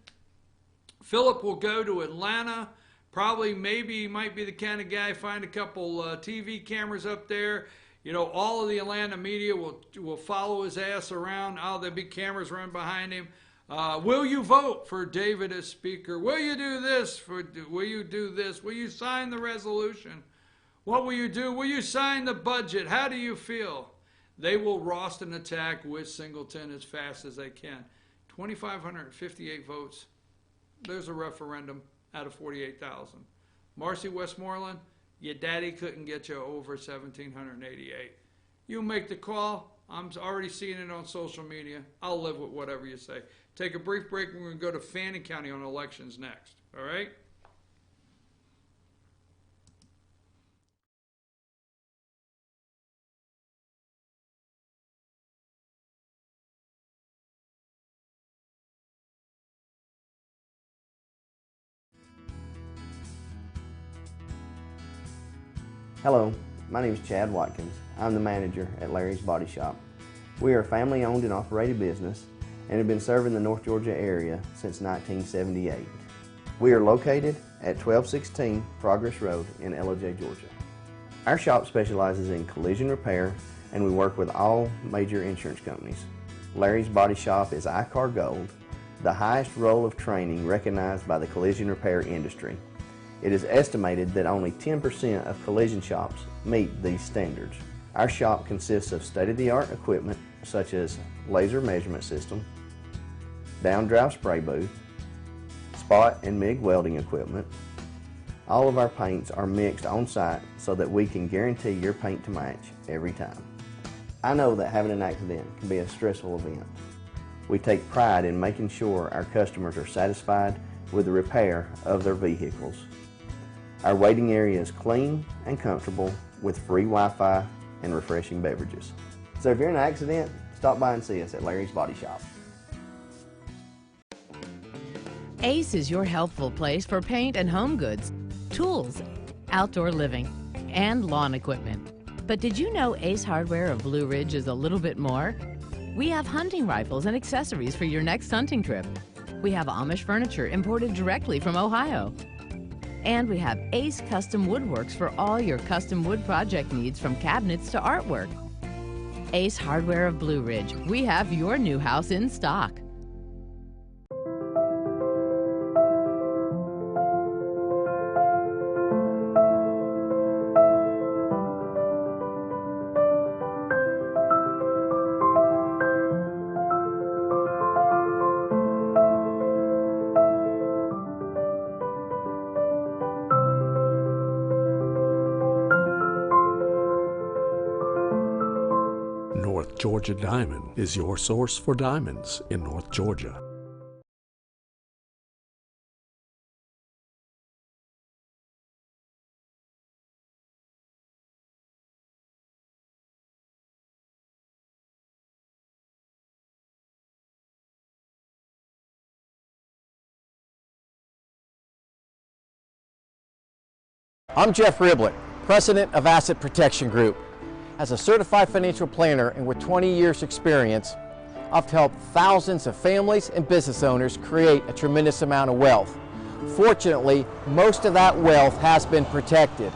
Philip will go to Atlanta. Probably, maybe he might be the kind of guy, find a couple TV cameras up there. You know, all of the Atlanta media will follow his ass around. Oh, there'll be cameras running behind him. Will you vote for David as Speaker? Will you do this? Will you do this? Will you sign the resolution? What will you do? Will you sign the budget? How do you feel? They will roast and attack with Singleton as fast as they can. 2,558 votes. There's a referendum out of 48,000. Marcy Westmoreland, your daddy couldn't get you over 1,788. You make the call. I'm already seeing it on social media. I'll live with whatever you say. Take a brief break. We're going to go to Fannin County on elections next. All right? Hello, my name is Chad Watkins. I'm the manager at Larry's Body Shop. We are a family-owned and operated business and have been serving the North Georgia area since 1978. We are located at 1216 Progress Road in LJ, Georgia. Our shop specializes in collision repair, and we work with all major insurance companies. Larry's Body Shop is ICAR Gold, the highest role of training recognized by the collision repair industry. It is estimated that only 10% of collision shops meet these standards. Our shop consists of state-of-the-art equipment such as laser measurement system, down-drive spray booth, spot and MIG welding equipment. All of our paints are mixed on-site so that we can guarantee your paint to match every time. I know that having an accident can be a stressful event. We take pride in making sure our customers are satisfied with the repair of their vehicles. Our waiting area is clean and comfortable with free Wi-Fi and refreshing beverages. So if you're in an accident, stop by and see us at Larry's Body Shop. Ace is your helpful place for paint and home goods, tools, outdoor living, and lawn equipment. But did you know Ace Hardware of Blue Ridge is a little bit more? We have hunting rifles and accessories for your next hunting trip. We have Amish furniture imported directly from Ohio. And we have Ace Custom Woodworks for all your custom wood project needs, from cabinets to artwork. Ace Hardware of Blue Ridge, we have your new house in stock. North Georgia Diamond is your source for diamonds in North Georgia. I'm Jeff Riblett, President of Asset Protection Group. As a certified financial planner and with 20 years experience, I've helped thousands of families and business owners create a tremendous amount of wealth. Fortunately, most of that wealth has been protected.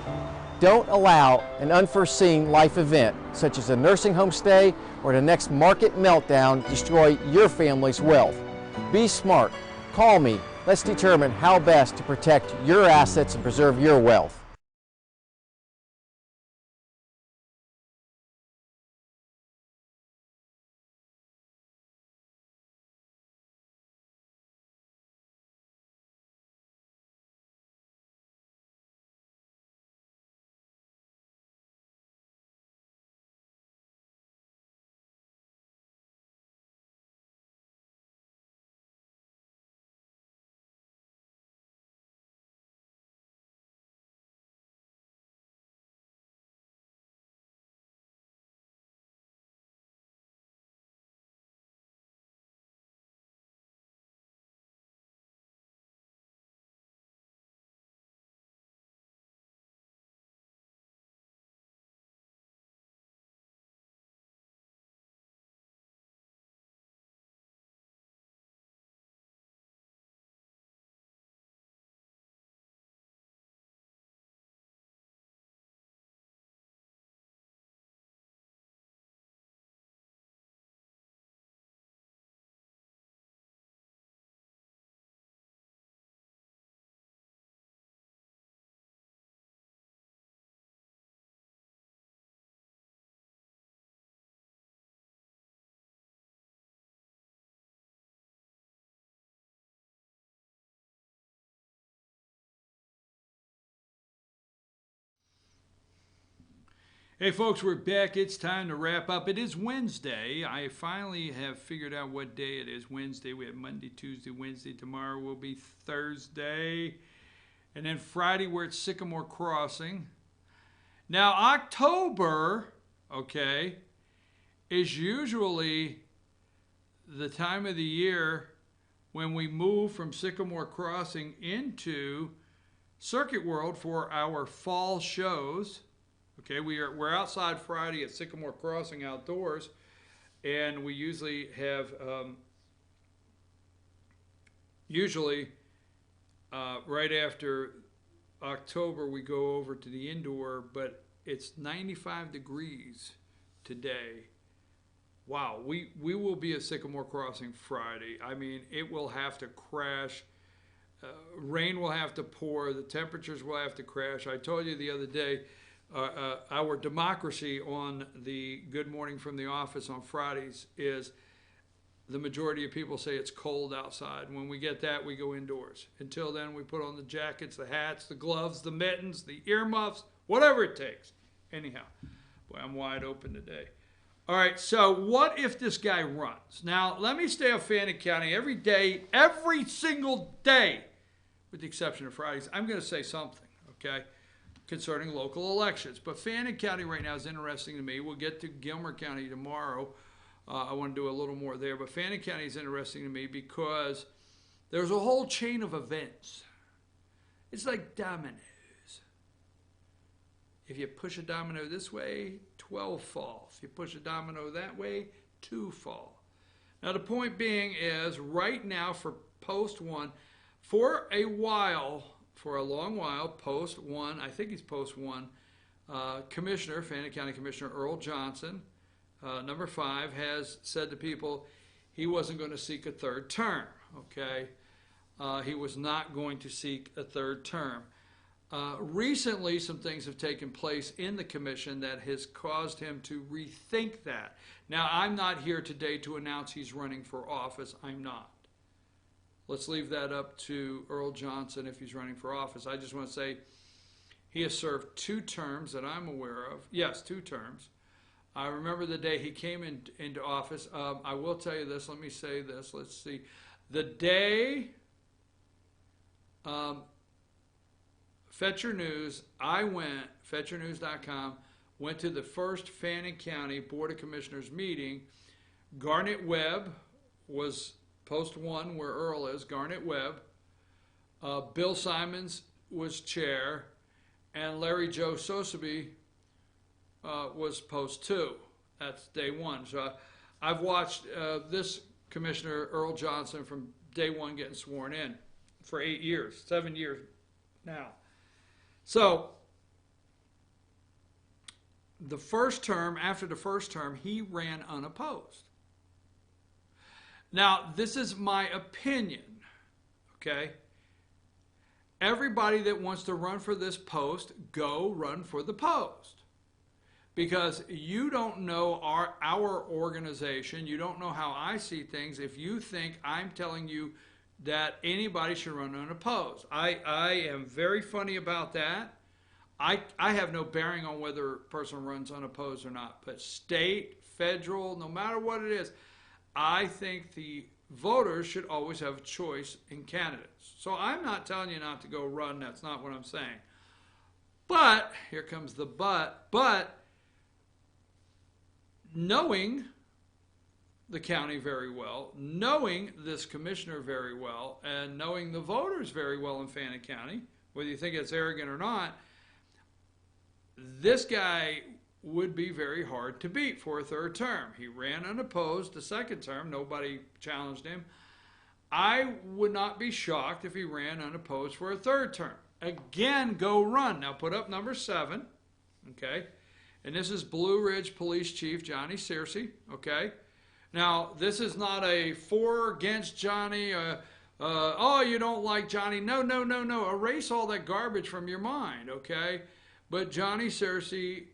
Don't allow an unforeseen life event, such as a nursing home stay or the next market meltdown, destroy your family's wealth. Be smart. Call me. Let's determine how best to protect your assets and preserve your wealth. Hey folks, we're back. It's time to wrap up. It is Wednesday. I finally have figured out what day it is. Wednesday. We have Monday, Tuesday, Wednesday. Tomorrow will be Thursday. And then Friday we're at Sycamore Crossing. Now October, okay, is usually the time of the year when we move from Sycamore Crossing into Circuit World for our fall shows. Okay, we're outside Friday at Sycamore Crossing outdoors, and we usually have right after October we go over to the indoor, but it's 95 degrees today. Wow, we will be at Sycamore Crossing Friday. I mean, it will have to crash. Rain will have to pour. The temperatures will have to crash. I told you the other day, our democracy on the Good Morning from the Office on Fridays is the majority of people say it's cold outside. When we get that, we go indoors. Until then, we put on the jackets, the hats, the gloves, the mittens, the earmuffs, whatever it takes. Anyhow, boy, I'm wide open today. All right, so what if this guy runs? Now, let me stay off Fannin County every day, every single day, with the exception of Fridays. I'm going to say something, okay, concerning local elections. But Fannin County right now is interesting to me. We'll get to Gilmer County tomorrow. I want to do a little more there. But Fannin County is interesting to me because there's a whole chain of events. It's like dominoes. If you push a domino this way, 12 fall. If you push a domino that way, 2 fall. Now the point being is, right now for post 1, for a long while, post 1, I think he's post 1, Commissioner, Fannin County Commissioner Earl Johnson, number 5, has said to people he wasn't going to seek a 3rd term, okay? He was not going to seek a 3rd term. Recently, some things have taken place in the commission that has caused him to rethink that. Now, I'm not here today to announce he's running for office. I'm not. Let's leave that up to Earl Johnson if he's running for office. I just want to say he has served 2 terms that I'm aware of. Yes, 2 terms. I remember the day he came into office. I will tell you this. Let me say this. Let's see. The day... Fetcher News, FetcherNews.com, went to the first Fannin County Board of Commissioners meeting. Garnet Webb was post 1 where Earl is, Garnet Webb. Bill Simons was chair, and Larry Joe Sosaby was post 2. That's day 1. So I've watched this Commissioner Earl Johnson from day 1 getting sworn in for 8 years, 7 years now. So, the first term, after the first term, he ran unopposed. Now, this is my opinion, okay? Everybody that wants to run for this post, go run for the post. Because you don't know our organization, you don't know how I see things if you think I'm telling you that anybody should run unopposed. I am very funny about that. I have no bearing on whether a person runs unopposed or not. But state, federal, no matter what it is, I think the voters should always have a choice in candidates. So I'm not telling you not to go run. That's not what I'm saying. But, here comes the but knowing the county very well, knowing this commissioner very well, and knowing the voters very well in Fannin County, whether you think it's arrogant or not, this guy would be very hard to beat for a 3rd term. He ran unopposed the 2nd term. Nobody challenged him. I would not be shocked if he ran unopposed for a 3rd term. Again, go run. Now put up number 7, okay? And this is Blue Ridge Police Chief Johnny Searcy, okay? Now, this is not a for against Johnny, oh, you don't like Johnny. No. Erase all that garbage from your mind, okay? But Johnny Searcy,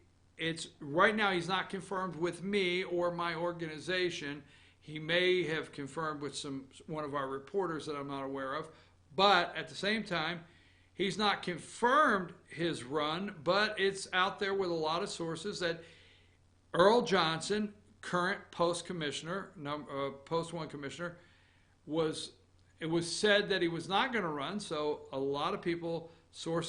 right now he's not confirmed with me or my organization. He may have confirmed with one of our reporters that I'm not aware of. But at the same time, He's not confirmed his run, but it's out there with a lot of sources that Earl Johnson, current post commissioner, post 1 commissioner, it was said that he was not going to run. So a lot of people,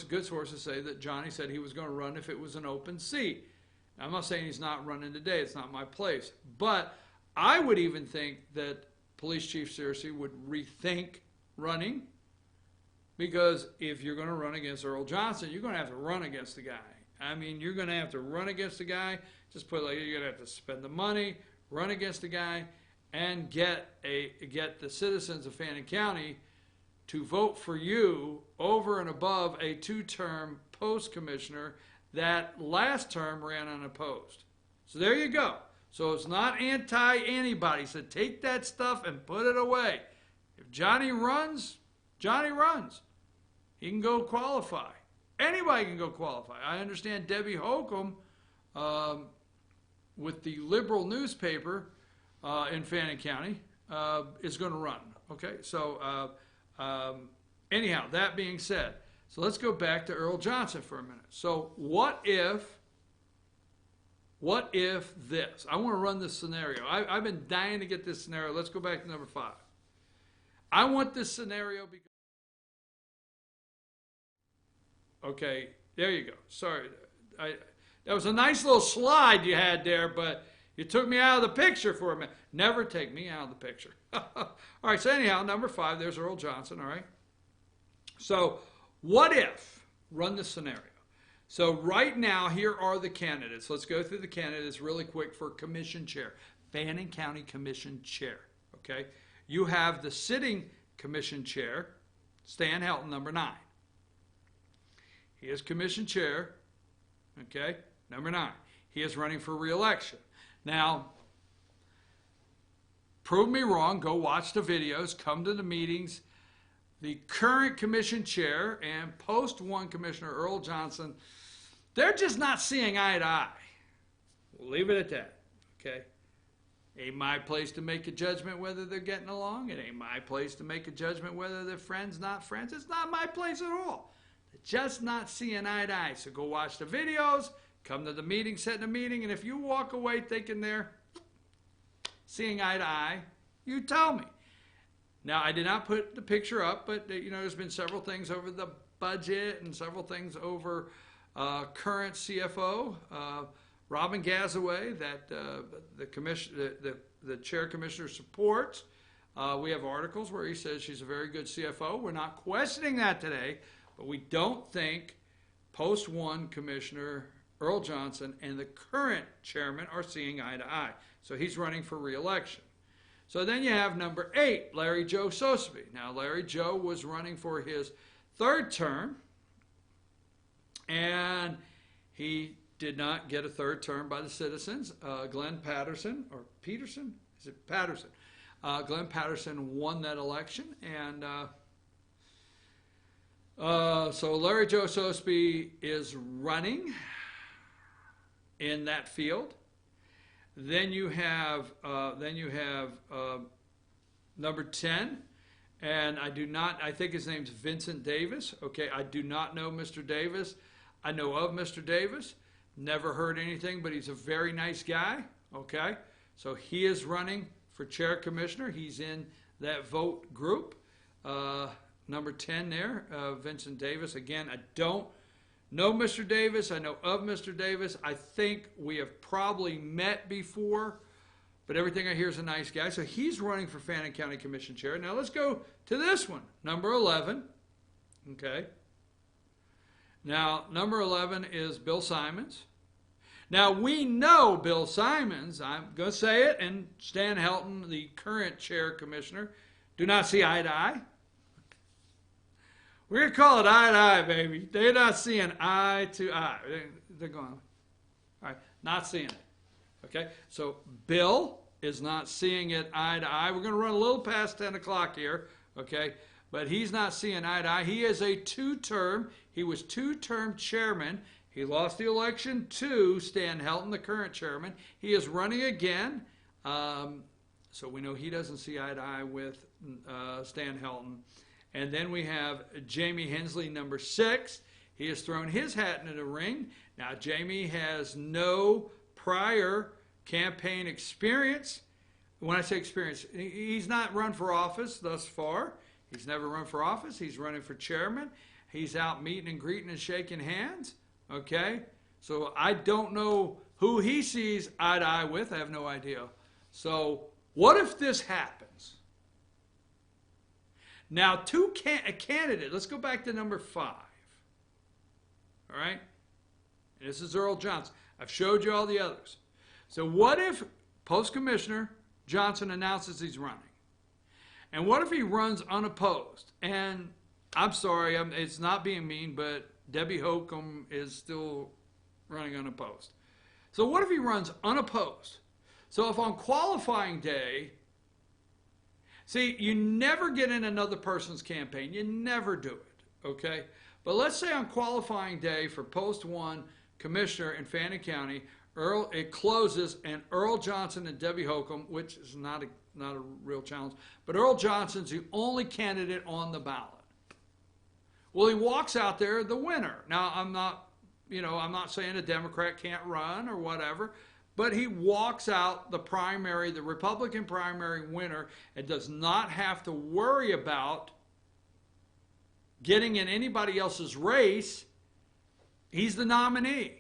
good sources, say that Johnny said he was going to run if it was an open seat. Now, I'm not saying he's not running today. It's not my place. But I would even think that Police Chief Searcy would rethink running, because if you're going to run against Earl Johnson, you're going to have to run against the guy. I mean, you're going to have to run against the guy. Just put it like, you're going to have to spend the money, run against the guy, and get the citizens of Fannin County to vote for you over and above a 2-term post commissioner that last term ran unopposed. So there you go. So it's not anti-anybody. So take that stuff and put it away. If Johnny runs, Johnny runs. He can go qualify. Anybody can go qualify. I understand Debbie Holcomb with the liberal newspaper in Fannin County is going to run. Okay, so anyhow, that being said, so let's go back to Earl Johnson for a minute. So what if this? I want to run this scenario. I've been dying to get this scenario. Let's go back to number 5. I want this scenario because... Okay, there you go. Sorry. That was a nice little slide you had there, but you took me out of the picture for a minute. Never take me out of the picture. All right, so anyhow, number 5, there's Earl Johnson, all right? So what if, run the scenario. So right now, here are the candidates. Let's go through the candidates really quick for commission chair. Fannin County Commission Chair, okay? You have the sitting commission chair, Stan Helton, number 9. He is commission chair, okay, number 9. He is running for re-election. Now, prove me wrong, go watch the videos, come to the meetings. The current commission chair and post 1 commissioner, Earl Johnson, they're just not seeing eye to eye. We'll leave it at that, okay? Ain't my place to make a judgment whether they're getting along. It ain't my place to make a judgment whether they're friends, not friends. It's not my place at all. They're just not seeing eye to eye. So go watch the videos, come to the meeting, sit in a meeting, and if you walk away thinking they're seeing eye to eye, you tell me. Now, I did not put the picture up, but there's been several things over the budget and several things over current CFO, Robin Gazaway, that the chair commissioner supports. We have articles where he says she's a very good CFO. We're not questioning that today, but we don't think post 1 commissioner Earl Johnson and the current chairman are seeing eye to eye. So he's running for re-election. So then you have number 8, Larry Joe Sosebee. Now, Larry Joe was running for his 3rd term, and he did not get a 3rd term by the citizens. Glenn Patterson, or Peterson? Is it Patterson? Glenn Patterson won that election, and so Larry Joe Sosebee is running in that field. Then you have number 10, and I think his name's Vincent Davis. Okay, I do not know Mr. Davis. I know of Mr. Davis. Never heard anything, but he's a very nice guy. Okay, so he is running for chair commissioner. He's in that vote group. Number 10 there, Vincent Davis. Again, I don't know Mr. Davis. I know of Mr. Davis. I think we have probably met before, but everything I hear is a nice guy. So he's running for Fannin County Commission Chair. Now let's go to this one, number 11. Okay. Now, number 11 is Bill Simons. Now, we know Bill Simons, I'm going to say it, and Stan Helton, the current chair commissioner, do not see eye to eye. We're going to call it eye to eye, baby. They're not seeing eye to eye. They're going, all right, not seeing it. Okay, so Bill is not seeing it eye to eye. We're going to run a little past 10 o'clock here, okay, but he's not seeing eye to eye. He is a 2-term. He was 2-term chairman. He lost the election to Stan Helton, the current chairman. He is running again, so we know he doesn't see eye to eye with Stan Helton. And then we have Jamie Hensley, number 6. He has thrown his hat into the ring. Now, Jamie has no prior campaign experience. When I say experience, he's not run for office thus far. He's never run for office. He's running for chairman. He's out meeting and greeting and shaking hands. Okay? So I don't know who he sees eye to eye with. I have no idea. So what if this happens? Now, a candidate. Let's go back to number 5. All right? And this is Earl Johnson. I've showed you all the others. So what if Post Commissioner Johnson announces he's running? And what if he runs unopposed? And I'm sorry, it's not being mean, but Debbie Holcomb is still running unopposed. So what if he runs unopposed? So if on qualifying day, see, you never get in another person's campaign. You never do it, okay? But let's say on qualifying day for Post 1 Commissioner in Fannin County, it closes, and Earl Johnson and Debbie Holcomb, which is not a real challenge, but Earl Johnson's the only candidate on the ballot. Well, he walks out there the winner. Now, I'm not saying a Democrat can't run or whatever, but he walks out the primary, the Republican primary winner, and does not have to worry about getting in anybody else's race. He's the nominee.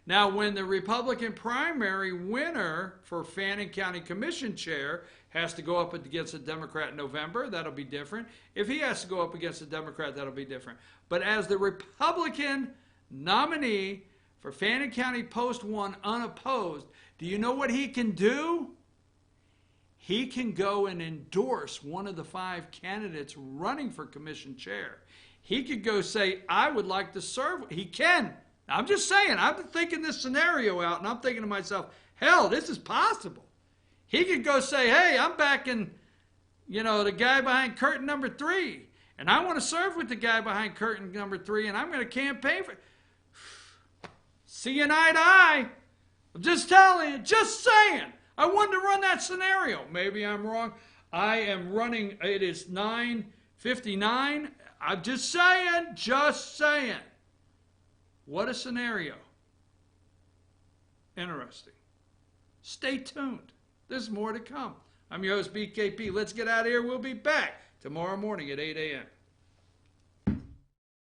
Now, when the Republican primary winner for Fannin County Commission chair has to go up against a Democrat in November, that'll be different. If he has to go up against a Democrat, that'll be different. But as the Republican nominee for Fannin County Post 1 unopposed, do you know what he can do? He can go and endorse one of the 5 candidates running for commission chair. He could go say, I would like to serve. He can. I'm just saying, I've been thinking this scenario out, and I'm thinking to myself, hell, this is possible. He could go say, hey, I'm backing, the guy behind curtain number 3, and I want to serve with the guy behind curtain number 3, and I'm going to campaign for. See you eye to eye. I'm just telling you, just saying. I wanted to run that scenario. Maybe I'm wrong. I am running, it is 9:59. I'm just saying. What a scenario. Interesting. Stay tuned. There's more to come. I'm your host, BKP. Let's get out of here. We'll be back tomorrow morning at 8 a.m.